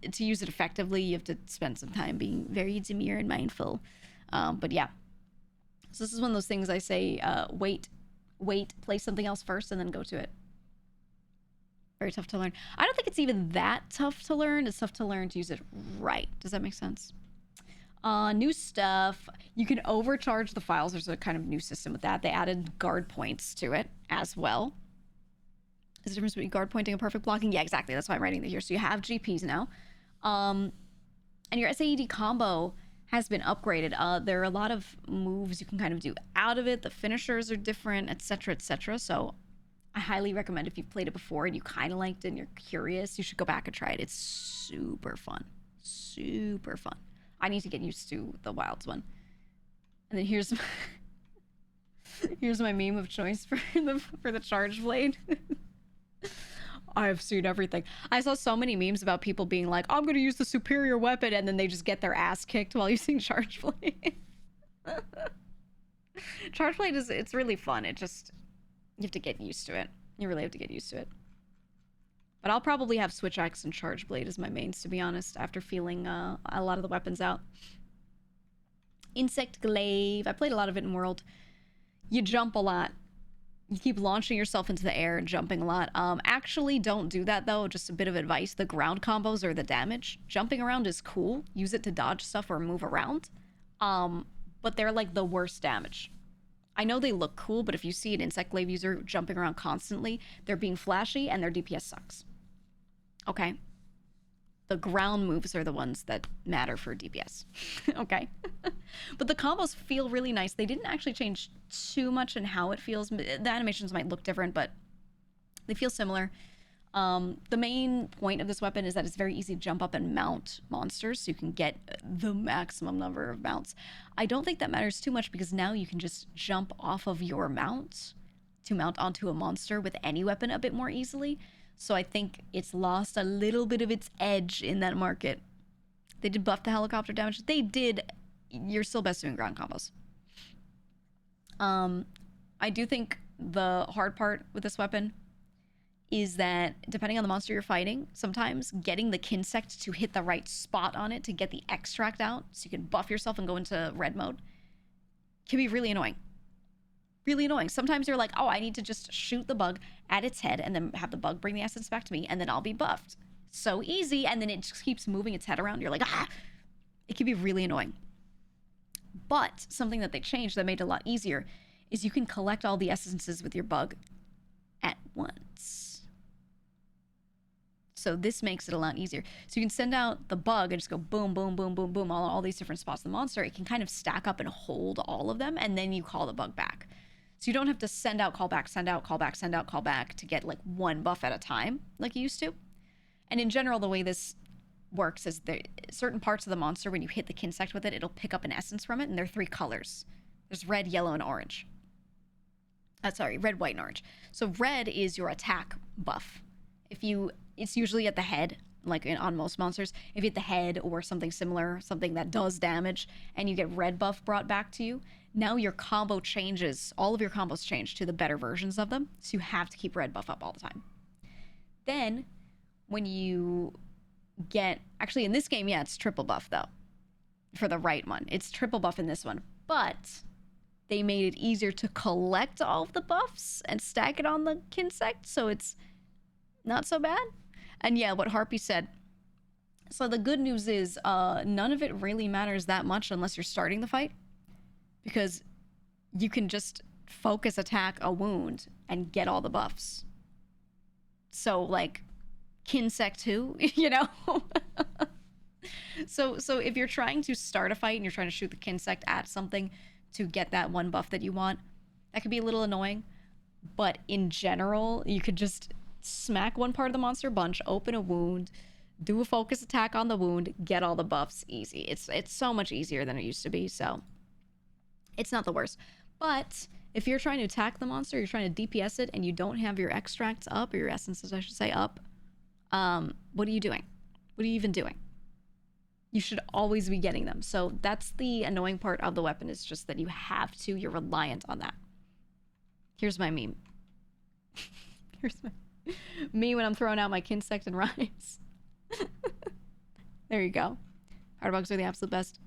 [SPEAKER 1] to use it effectively, you have to spend some time being very demure and mindful. But yeah. So this is one of those things I say, wait, play something else first and then go to it. Very tough to learn. I don't think it's even that tough to learn. It's tough to learn to use it right. Does that make sense? New stuff. You can overcharge the files. There's a kind of new system with that. They added guard points to it as well. Is the difference between guard pointing and perfect blocking? Yeah, exactly. That's why I'm writing it here. So you have GPs now. And your SAED combo has been upgraded. There are a lot of moves you can kind of do out of it. The finishers are different, etc., etc. So I highly recommend, if you've played it before and you kind of liked it and you're curious, you should go back and try it. It's super fun. Super fun. I need to get used to the Wilds one. And then here's here's my meme of choice for the charge blade. I've seen everything. I saw so many memes about people being like, I'm going to use the superior weapon, and then they just get their ass kicked while using charge blade. Charge blade it's really fun. It just, you have to get used to it. You really have to get used to it. But I'll probably have switch axe and charge blade as my mains, to be honest, after feeling a lot of the weapons out. Insect glaive. I played a lot of it in World. You jump a lot. You keep launching yourself into the air and jumping a lot. Actually, don't do that, though. Just a bit of advice. The ground combos are the damage. Jumping around is cool. Use it to dodge stuff or move around. But they're like the worst damage. I know they look cool, but if you see an insect glaive user jumping around constantly, they're being flashy and their DPS sucks. Okay? The ground moves are the ones that matter for DPS. Okay? But the combos feel really nice. They didn't actually change too much in how it feels. The animations might look different, but they feel similar. The main point of this weapon is that it's very easy to jump up and mount monsters, so you can get the maximum number of mounts. I don't think that matters too much, because now you can just jump off of your mount to mount onto a monster with any weapon a bit more easily. So I think it's lost a little bit of its edge in that market. They did buff the helicopter damage. They did. You're still best doing ground combos. I do think the hard part with this weapon is that, depending on the monster you're fighting, sometimes getting the Kinsect to hit the right spot on it to get the extract out so you can buff yourself and go into red mode can be really annoying. Really annoying. Sometimes you're like, oh, I need to just shoot the bug at its head and then have the bug bring the essence back to me, and then I'll be buffed. So easy. And then it just keeps moving its head around. You're like, ah! It can be really annoying. But something that they changed that made it a lot easier is you can collect all the essences with your bug at once. So this makes it a lot easier. So you can send out the bug and just go boom, boom, boom, boom, boom, all these different spots of the monster. It can kind of stack up and hold all of them, and then you call the bug back. So you don't have to send out, call back, send out, call back, send out, call back to get like one buff at a time like you used to. And in general, the way this works is there certain parts of the monster, when you hit the Kinsect with it, it'll pick up an essence from it, and there are 3 colors. There's red, yellow, and orange. Red, white, and orange. So red is your attack buff. It's usually at the head, like on most monsters. If you hit the head or something similar, something that does damage, and you get red buff brought back to you, now your combo changes. All of your combos change to the better versions of them, so you have to keep red buff up all the time. Then, when you get... Actually, in this game, yeah, it's triple buff, though. For the right one. It's triple buff in this one. But they made it easier to collect all of the buffs and stack it on the Kinsect, so it's not so bad. And yeah, what Harpy said. So the good news is none of it really matters that much unless you're starting the fight, because you can just focus attack a wound and get all the buffs. So like Kinsect 2, you know? So if you're trying to start a fight and you're trying to shoot the Kinsect at something to get that one buff that you want, that could be a little annoying. But in general, you could just smack one part of the monster a bunch, open a wound, do a focus attack on the wound, get all the buffs easy. It's so much easier than it used to be, so it's not the worst. But if you're trying to attack the monster, you're trying to DPS it, and you don't have your extracts up, or your essences, I should say, up, what are you doing? What are you even doing? You should always be getting them. So that's the annoying part of the weapon, is just that you have to, you're reliant on that. Here's my meme. Here's me when I'm throwing out my Kinsect and Rise. There you go. Hardbugs are the absolute best.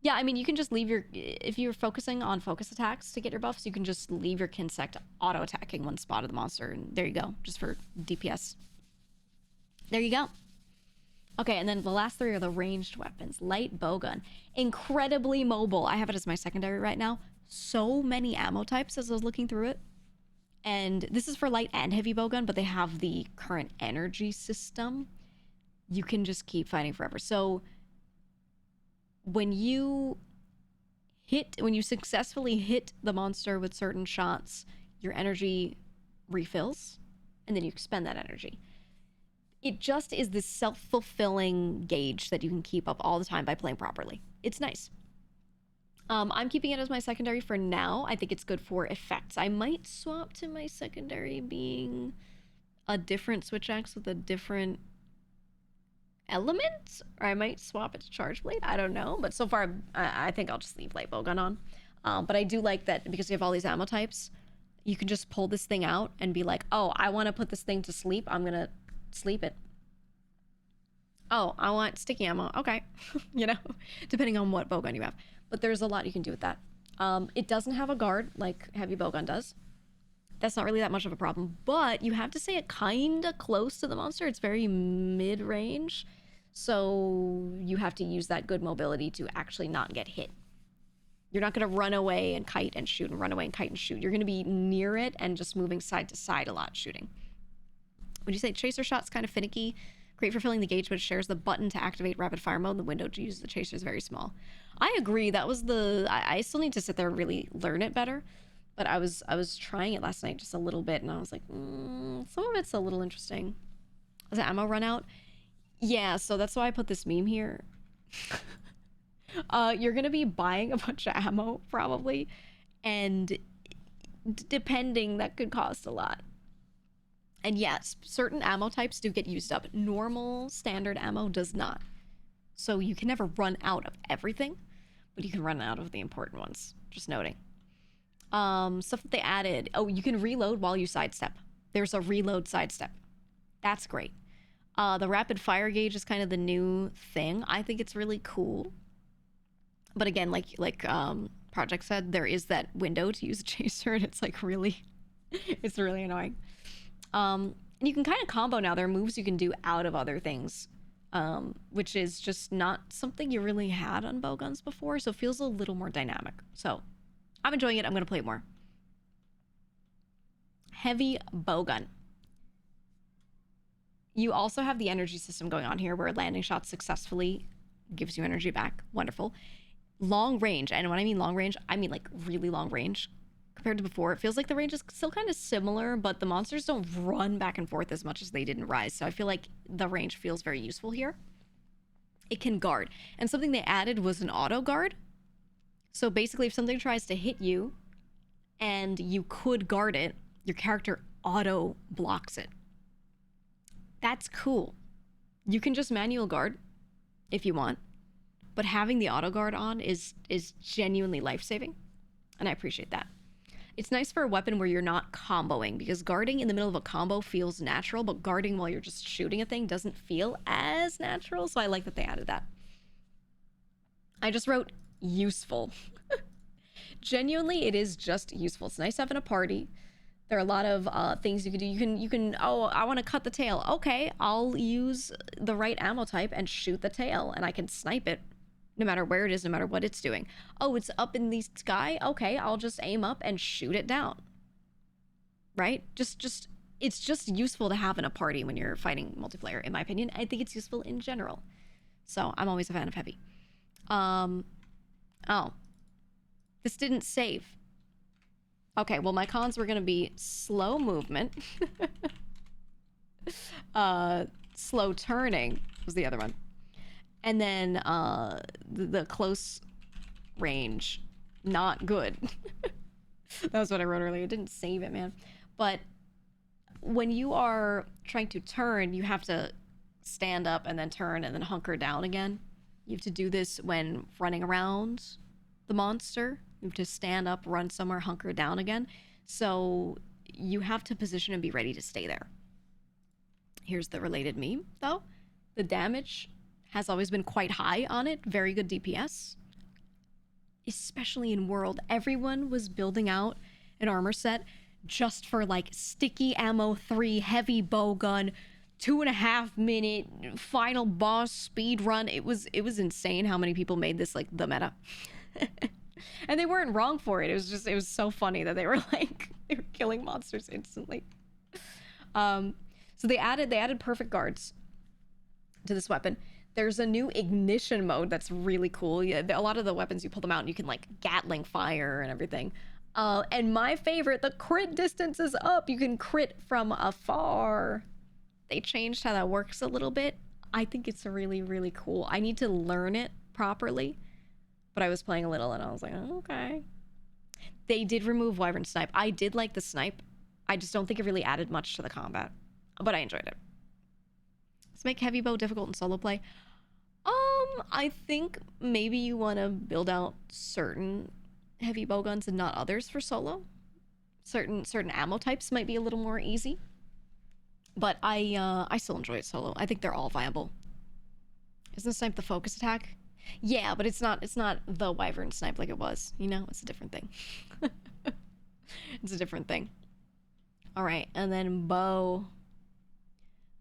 [SPEAKER 1] Yeah, I mean, you can just leave your... If you're focusing on focus attacks to get your buffs, you can just leave your Kinsect auto-attacking one spot of the monster, and there you go. Just for DPS. There you go. Okay, and then the last 3 are the ranged weapons. Light bowgun. Incredibly mobile. I have it as my secondary right now. So many ammo types as I was looking through it. And this is for light and heavy bowgun, but they have the current energy system. You can just keep fighting forever. So when you successfully hit the monster with certain shots, your energy refills, and then you expend that energy. It just is this self-fulfilling gauge that you can keep up all the time by playing properly. It's nice. I'm keeping it as my secondary for now. I think it's good for effects. I might swap to my secondary being a different switch axe with a different element, or I might swap it to charge blade. I don't know, but so far I think I'll just leave light bowgun on. But I do like that because you have all these ammo types, you can just pull this thing out and be like, oh, I want to put this thing to sleep, I'm gonna sleep it. Oh, I want sticky ammo, okay. You know, depending on what bowgun you have, but there's a lot you can do with that. It doesn't have a guard like heavy bowgun does. That's not really that much of a problem, but you have to stay kind of close to the monster. It's very mid-range, so you have to use that good mobility to actually not get hit. You're not going to run away and kite and shoot and run away and kite and shoot. You're going to be near it and just moving side to side a lot shooting. Would you say chaser shot's kind of finicky? Great for filling the gauge, but shares the button to activate rapid fire mode. The window to use the chaser is very small. I agree. That was I still need to sit there and really learn it better. But I was trying it last night just a little bit, and I was like, some of it's a little interesting. Does the ammo run out? Yeah, so that's why I put this meme here. You're going to be buying a bunch of ammo, probably, and depending, that could cost a lot. And yes, certain ammo types do get used up. Normal, standard ammo does not. So you can never run out of everything, but you can run out of the important ones. Just noting. Stuff that they added. Oh, you can reload while you sidestep. There's a reload sidestep. That's great. The rapid fire gauge is kind of the new thing. I think it's really cool. But again, like Project said, there is that window to use a chaser, and it's like really, it's really annoying. And you can kind of combo now. There are moves you can do out of other things, which is just not something you really had on bowguns before, so it feels a little more dynamic. So I'm enjoying it. I'm going to play it more. Heavy bowgun. You also have the energy system going on here where landing shots successfully gives you energy back. Wonderful. Long range. And when I mean long range, I mean like really long range. Compared to before, it feels like the range is still kind of similar, but the monsters don't run back and forth as much as they did in Rise. So I feel like the range feels very useful here. It can guard. And something they added was an auto guard. So basically, if something tries to hit you and you could guard it, your character auto blocks it. That's cool. You can just manual guard if you want, but having the auto guard on is genuinely life-saving, and I appreciate that. It's nice for a weapon where you're not comboing, because guarding in the middle of a combo feels natural, but guarding while you're just shooting a thing doesn't feel as natural, so I like that they added that. I just wrote useful. Genuinely, it is just useful. It's nice to have in a party. There are a lot of things you can do. You can, oh, I want to cut the tail. Okay, I'll use the right ammo type and shoot the tail, and I can snipe it no matter where it is, no matter what it's doing. Oh, it's up in the sky? Okay, I'll just aim up and shoot it down. Right? It's just useful to have in a party when you're fighting multiplayer, in my opinion. I think it's useful in general. So I'm always a fan of heavy. Oh. This didn't save. Okay, well, my cons were going to be slow movement. Slow turning was the other one. And then the close range, not good. That was what I wrote earlier. It didn't save it, man. But when you are trying to turn, you have to stand up and then turn and then hunker down again. You have to do this when running around the monster. You have to stand up, run somewhere, hunker down again. So you have to position and be ready to stay there. Here's the related meme, though. The damage has always been quite high on it. Very good DPS. Especially in World. Everyone was building out an armor set just for like sticky ammo 3, heavy bowgun, 2.5 minute final boss speed run. It was insane how many people made this like the meta. And they weren't wrong for it. It was so funny that they were like, they were killing monsters instantly. So they added perfect guards to this weapon. There's a new ignition mode that's really cool. Yeah, a lot of the weapons, you pull them out and you can like Gatling fire and everything. And my favorite, the crit distance is up. You can crit from afar. They changed how that works a little bit. I think it's really, really cool. I need to learn it properly, but I was playing a little and I was like, oh, okay. They did remove Wyvern Snipe. I did like the snipe. I just don't think it really added much to the combat, but I enjoyed it. Let's make heavy bow difficult in solo play. I think maybe you want to build out certain heavy bow guns and not others for solo. Certain ammo types might be a little more easy, but I still enjoy it solo. I think they're all viable. Isn't the snipe the focus attack? Yeah, but it's not the Wyvern Snipe like it was. You know, it's a different thing. It's a different thing. All right, and then bow.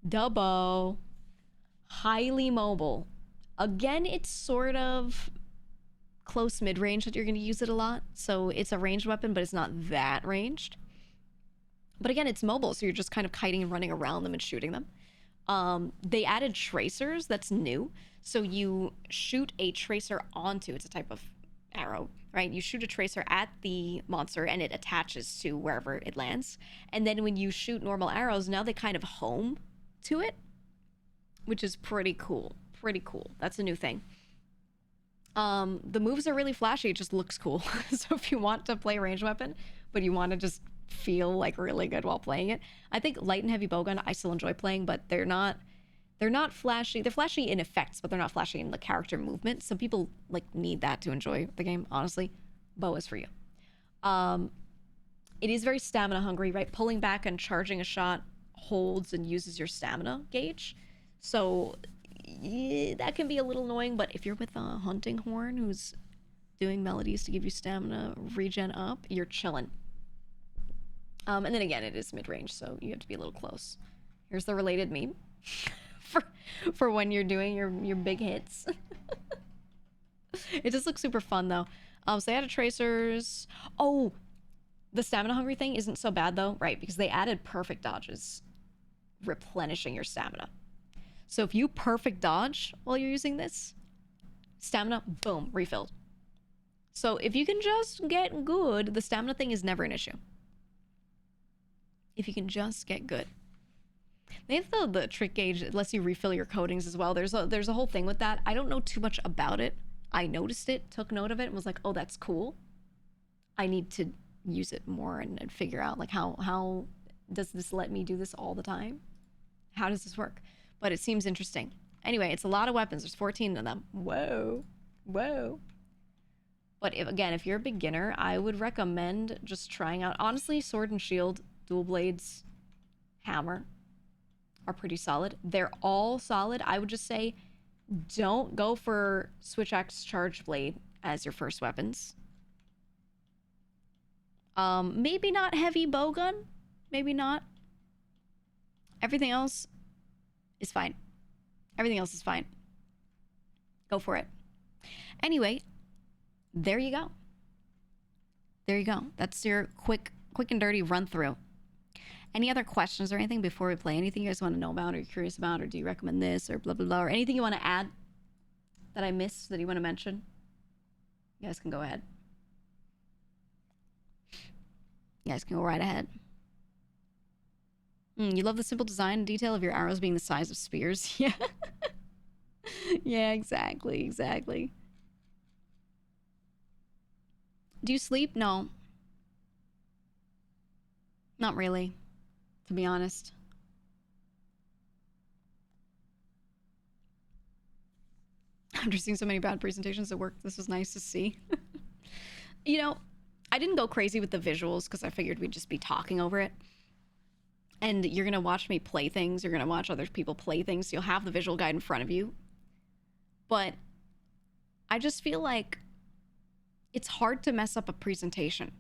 [SPEAKER 1] The bow. Highly mobile. Again, it's sort of close mid-range that you're going to use it a lot. So it's a ranged weapon, but it's not that ranged. But again, it's mobile, so you're just kind of kiting and running around them and shooting them. They added tracers. That's new. So you shoot a tracer onto, it's a type of arrow, right? You shoot a tracer at the monster and it attaches to wherever it lands. And then when you shoot normal arrows, now they kind of home to it, which is pretty cool. Pretty cool. That's a new thing. The moves are really flashy. It just looks cool. So if you want to play a ranged weapon, but you want to just feel like really good while playing it, I think light and heavy bowgun I still enjoy playing, but they're not flashy. They're flashy in effects, but they're not flashy in the character movement. Some people like need that to enjoy the game. Honestly, bow is for you. It is very stamina hungry, right? Pulling back and charging a shot holds and uses your stamina gauge. So yeah, that can be a little annoying, but if you're with a hunting horn who's doing melodies to give you stamina regen up, you're chilling. And then again, it is mid-range, so you have to be a little close. Here's the related meme for when you're doing your big hits. It just looks super fun though. So they added tracers. Oh, the stamina hungry thing isn't so bad though, right? Because they added perfect dodges, replenishing your stamina. So if you perfect dodge while you're using this, stamina, boom, refilled. So if you can just get good, the stamina thing is never an issue. If you can just get good. They have the trick gauge that lets you refill your coatings as well. There's a whole thing with that. I don't know too much about it. I noticed it, took note of it, and was like, oh, that's cool. I need to use it more and figure out like how does this let me do this all the time? How does this work? But it seems interesting. Anyway, it's a lot of weapons. There's 14 of them. Whoa. Whoa. But if you're a beginner, I would recommend just trying out, honestly, sword and shield, dual blades, hammer are pretty solid. They're all solid. I would just say don't go for switch axe, charge blade as your first weapons. Maybe not heavy bowgun. Maybe not. Everything else is fine. Everything else is fine. Go for it. Anyway, there you go. There you go. That's your quick and dirty run through. Any other questions or anything before we play? Anything you guys want to know about or you're curious about, or do you recommend this or blah, blah, blah, or anything you want to add that I missed that you want to mention? You guys can go ahead. You guys can go right ahead. You love the simple design and detail of your arrows being the size of spears. Yeah. Yeah, exactly. Do you sleep? No. Not really, to be honest. After seeing so many bad presentations at work, this was nice to see. You know, I didn't go crazy with the visuals because I figured we'd just be talking over it. And you're going to watch me play things. You're going to watch other people play things. So you'll have the visual guide in front of you. But I just feel like it's hard to mess up a presentation.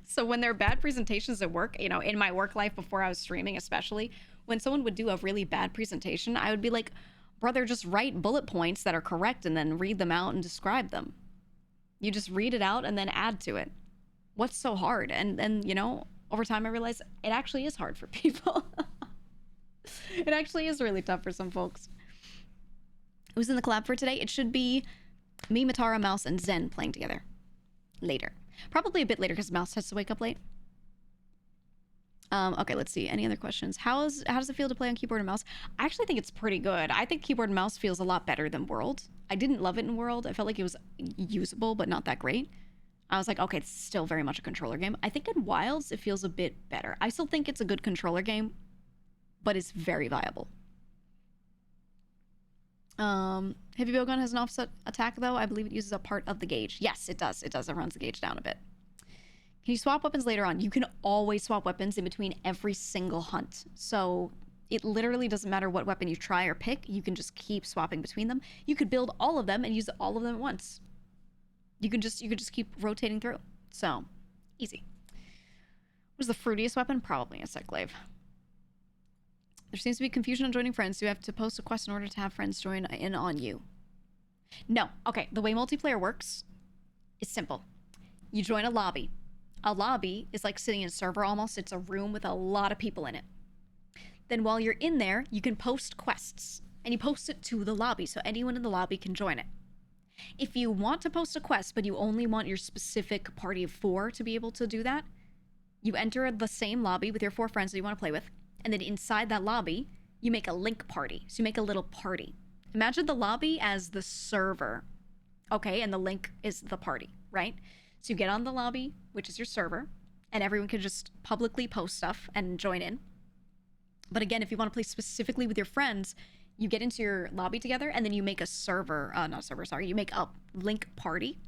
[SPEAKER 1] So when there are bad presentations at work, you know, in my work life before I was streaming especially, when someone would do a really bad presentation, I would be like, brother, just write bullet points that are correct and then read them out and describe them. You just read it out and then add to it. What's so hard? And you know, over time I realized it actually is hard for people. It actually is really tough for some folks. Who's in the collab for today? It should be me, Matara, Mouse, and Zen playing together. Later. Probably a bit later because Mouse has to wake up late. Okay, let's see. Any other questions? How does it feel to play on keyboard and mouse? I actually think it's pretty good. I think keyboard and mouse feels a lot better than World. I didn't love it in World. I felt like it was usable, but not that great. I was like, okay, it's still very much a controller game. I think in Wilds, it feels a bit better. I still think it's a good controller game, but it's very viable. Heavy bowgun has an offset attack, though. I believe it uses a part of the gauge. Yes, it does. It does. It runs the gauge down a bit. Can you swap weapons later on? You can always swap weapons in between every single hunt. So it literally doesn't matter what weapon you try or pick. You can just keep swapping between them. You could build all of them and use all of them at once. You could just keep rotating through. So easy. What is the fruitiest weapon? Probably a Cyclave. There seems to be confusion on joining friends. Do you have to post a quest in order to have friends join in on you? No. Okay, the way multiplayer works is simple. You join a lobby. A lobby is like sitting in a server almost. It's a room with a lot of people in it. Then while you're in there, you can post quests. And you post it to the lobby, so anyone in the lobby can join it. If you want to post a quest, but you only want your specific party of 4 to be able to do that, you enter the same lobby with your 4 friends that you want to play with, and then inside that lobby, you make a link party. So you make a little party. Imagine the lobby as the server, okay? And the link is the party, right? So you get on the lobby, which is your server, and everyone can just publicly post stuff and join in. But again, if you want to play specifically with your friends, you get into your lobby together, and then you make a server, you make a link party,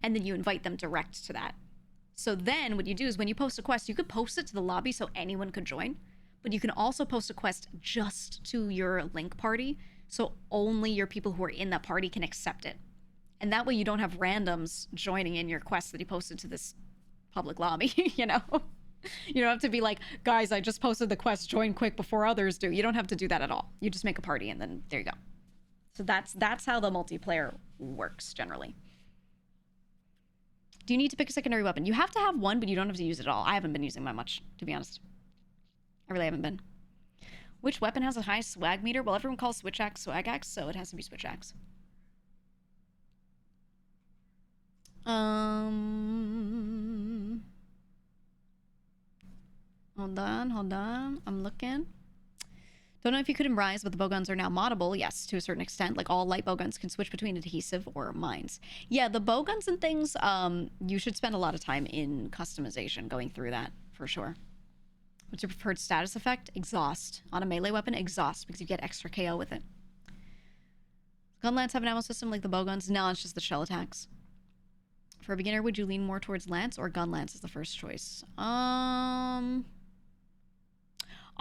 [SPEAKER 1] and then you invite them direct to that. So then what you do is when you post a quest, you could post it to the lobby so anyone could join, but you can also post a quest just to your link party, so only your people who are in that party can accept it. And that way you don't have randoms joining in your quest that you posted to this public lobby, you know? You don't have to be like, guys, I just posted the quest, join quick before others do. You don't have to do that at all. You just make a party and then there you go. So that's how the multiplayer works generally. Do you need to pick a secondary weapon? You have to have one, but you don't have to use it at all. I haven't been using mine much, to be honest. I really haven't been. Which weapon has a high swag meter? Well, everyone calls Switch Axe Swag Axe, so it has to be Switch Axe. Hold on. I'm looking. Don't know if you could in Rise, but the bowguns are now moddable. Yes, to a certain extent. Like, all light bowguns can switch between adhesive or mines. Yeah, the bowguns and things, you should spend a lot of time in customization going through that, for sure. What's your preferred status effect? Exhaust. On a melee weapon, exhaust, because you get extra KO with it. Gun lance have an ammo system like the bowguns? No, it's just the shell attacks. For a beginner, would you lean more towards lance or gun lance is the first choice?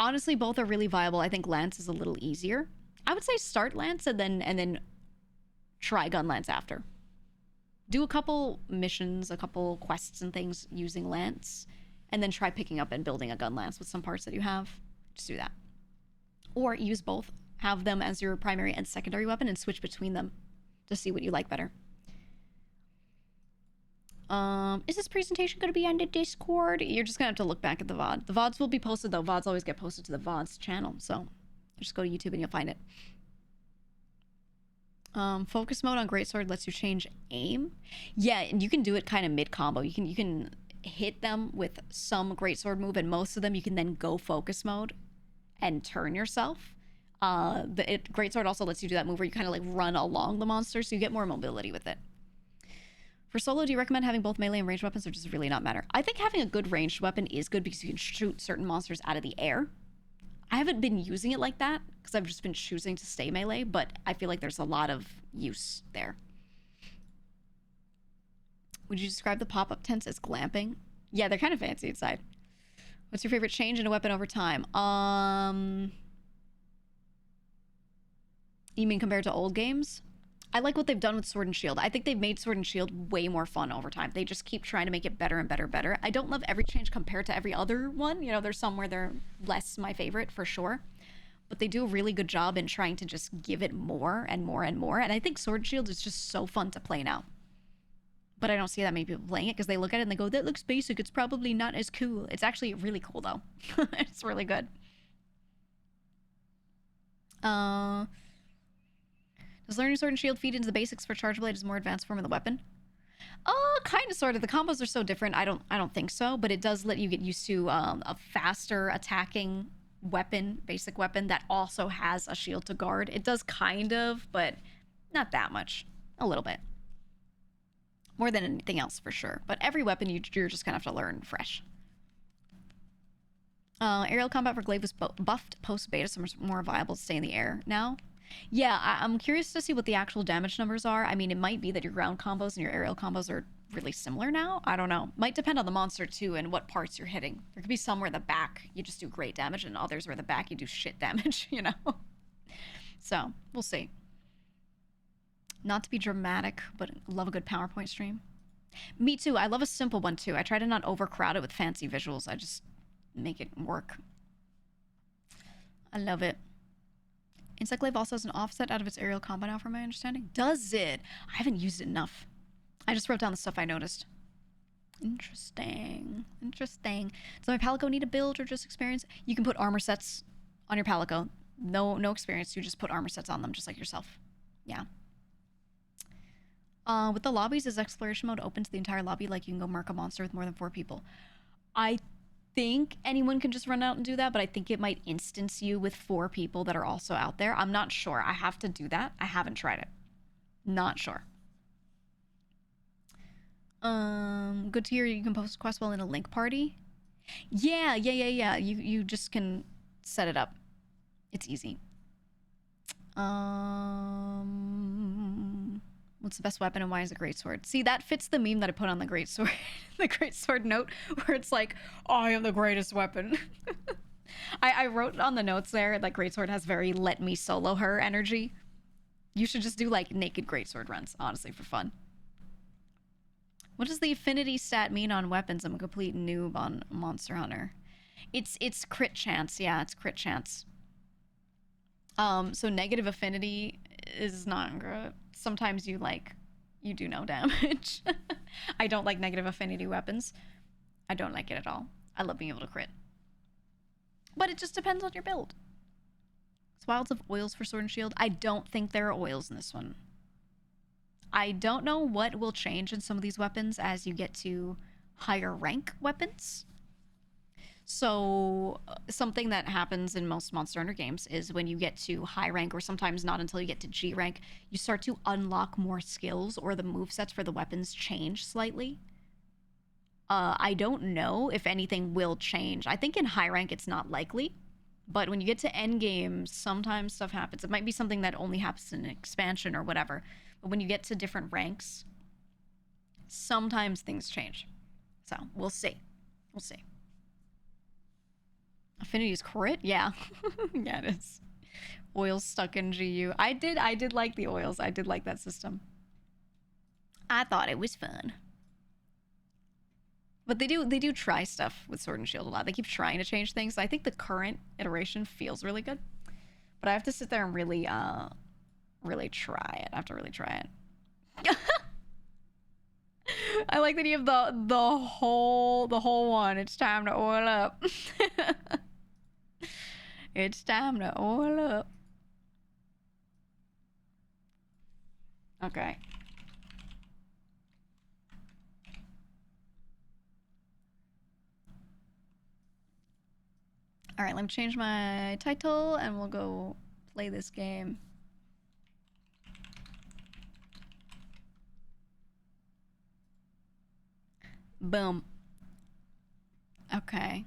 [SPEAKER 1] Honestly, both are really viable. I think lance is a little easier. I would say start lance and then try gun lance after. Do a couple missions, a couple quests and things using lance, and then try picking up and building a gun lance with some parts that you have. Just do that. Or use both. Have them as your primary and secondary weapon and switch between them to see what you like better. Is this presentation going to be on the Discord? You're just going to have to look back at the VOD. The VODs will be posted, though. VODs always get posted to the VODs channel, so just go to YouTube and you'll find it. Focus mode on Greatsword lets you change aim. Yeah, and you can do it kind of mid-combo. You can hit them with some Greatsword move, and most of them you can then go focus mode and turn yourself. Greatsword also lets you do that move where you kind of like run along the monster, so you get more mobility with it. For solo, do you recommend having both melee and ranged weapons, or does it really not matter? I think having a good ranged weapon is good because you can shoot certain monsters out of the air. I haven't been using it like that because I've just been choosing to stay melee, but I feel like there's a lot of use there. Would you describe the pop-up tents as glamping? Yeah, they're kind of fancy inside. What's your favorite change in a weapon over time? You mean compared to old games? I like what they've done with Sword and Shield. I think they've made Sword and Shield way more fun over time. They just keep trying to make it better and better and better. I don't love every change compared to every other one. You know, there's some where they're less my favorite, for sure. But they do a really good job in trying to just give it more and more and more. And I think Sword and Shield is just so fun to play now. But I don't see that many people playing it because they look at it and they go, that looks basic. It's probably not as cool. It's actually really cool, though. It's really good. Does learning Sword and Shield feed into the basics for Charge Blade as a more advanced form of the weapon? Kind of, sort of. The combos are so different. I don't think so, but it does let you get used to a faster attacking weapon, basic weapon that also has a shield to guard. It does kind of, but not that much. A little bit. More than anything else, for sure. But every weapon you're just gonna have to learn fresh. Aerial combat for Glaive was buffed post-beta, so it's more viable to stay in the air now. Yeah, I'm curious to see what the actual damage numbers are. I mean, it might be that your ground combos and your aerial combos are really similar now. I don't know. Might depend on the monster, too, and what parts you're hitting. There could be some where the back, you just do great damage, and others where the back, you do shit damage, you know? So, we'll see. Not to be dramatic, but love a good PowerPoint stream. Me too. I love a simple one, too. I try to not overcrowd it with fancy visuals. I just make it work. I love it. Insect Glaive also has an offset out of its aerial combo now, from my understanding. Does it? I haven't used it enough. I just wrote down the stuff I noticed. Interesting. Interesting. Does my Palico need a build or just experience? You can put armor sets on your Palico. No experience. You just put armor sets on them, just like yourself. Yeah. With the lobbies, is exploration mode open to the entire lobby? Like you can go mark a monster with more than 4 people. I think anyone can just run out and do that, but I think it might instance you with 4 people that are also out there. I'm not sure. I have to do that. I haven't tried it. Not sure. Good to hear you can post quest while in a link party. Yeah. You just can set it up. It's easy. What's the best weapon and why is it greatsword? See, that fits the meme that I put on the greatsword, the greatsword note, where it's like, I am the greatest weapon. I wrote on the notes there that greatsword has very let me solo her energy. You should just do like naked greatsword runs, honestly, for fun. What does the affinity stat mean on weapons? I'm a complete noob on Monster Hunter. It's crit chance. Yeah, it's crit chance. So negative affinity is not good. Sometimes you do no damage. I don't like negative affinity weapons. I don't like it at all. I love being able to crit. But it just depends on your build. Wilds of oils for Sword and Shield. I don't think there are oils in this one. I don't know what will change in some of these weapons as you get to higher rank weapons. So something that happens in most Monster Hunter games is when you get to high rank, or sometimes not until you get to G rank, you start to unlock more skills, or the movesets for the weapons change slightly. I don't know if anything will change. I think in high rank it's not likely, but when you get to end game, sometimes stuff happens. It might be something that only happens in an expansion or whatever, but when you get to different ranks, sometimes things change. So we'll see. We'll see. Affinity is crit? Yeah. Yeah, it is. Oils stuck in GU. I did like the oils. I did like that system. I thought it was fun. But they do try stuff with Sword and Shield a lot. They keep trying to change things. I think the current iteration feels really good. But I have to sit there and really try it. I have to really try it. I like that you have the whole one. It's time to oil up. It's time to oil up. Okay. All right, let me change my title and we'll go play this game. Boom. Okay.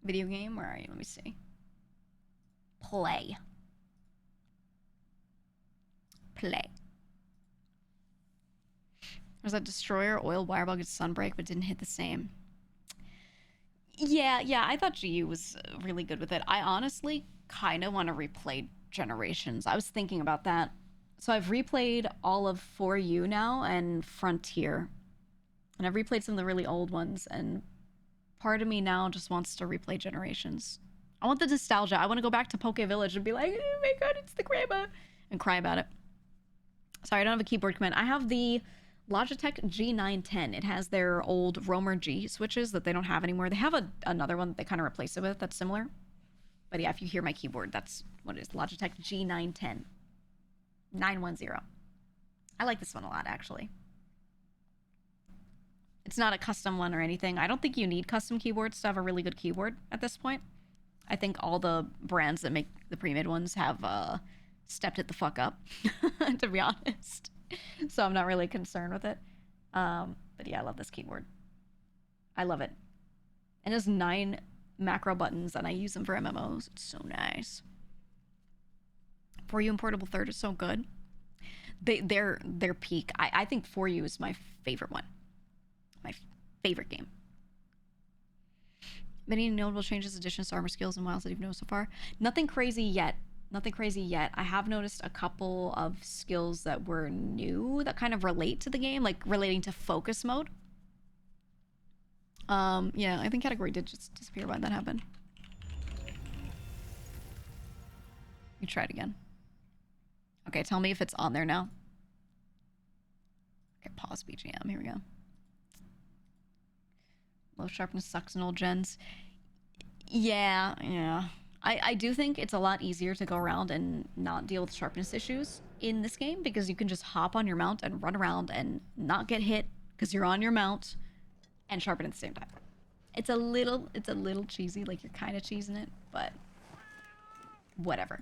[SPEAKER 1] Video game, where are you? Let me see. Play. There's that destroyer, oil, wirebug, and sunbreak, but didn't hit the same. Yeah, I thought GU was really good with it. I honestly kind of want to replay Generations. I was thinking about that. So I've replayed all of 4U now and Frontier. And I've replayed some of the really old ones, and part of me now just wants to replay Generations. I want the nostalgia. I want to go back to Poke Village and be like, oh my god, it's the grandma, and cry about it. Sorry, I don't have a keyboard command. I have the Logitech G910. It has their old Roamer G switches that they don't have anymore. They have another one that they kind of replace it with that's similar. But yeah, if you hear my keyboard, that's what it is. Logitech G910. 910. I like this one a lot, actually. It's not a custom one or anything. I don't think you need custom keyboards to have a really good keyboard at this point. I think all the brands that make the pre-made ones have stepped it the fuck up, to be honest. So I'm not really concerned with it. But yeah, I love this keyboard. I love it. And it has 9 macro buttons, and I use them for MMOs. It's so nice. For You and Portable Third is so good. They're peak. I think For You is my favorite one. My favorite game. Many notable changes, additions to armor skills and miles that you've noticed so far. Nothing crazy yet. Nothing crazy yet. I have noticed a couple of skills that were new that kind of relate to the game, like relating to focus mode. Yeah, I think category did just disappear. Why'd that happen? You try it again. Okay, tell me if it's on there now. Okay, pause BGM. Here we go. Low sharpness sucks in old gens. Yeah. I do think it's a lot easier to go around and not deal with sharpness issues in this game because you can just hop on your mount and run around and not get hit because you're on your mount and sharpen at the same time. It's a little cheesy, like you're kind of cheesing it, but whatever.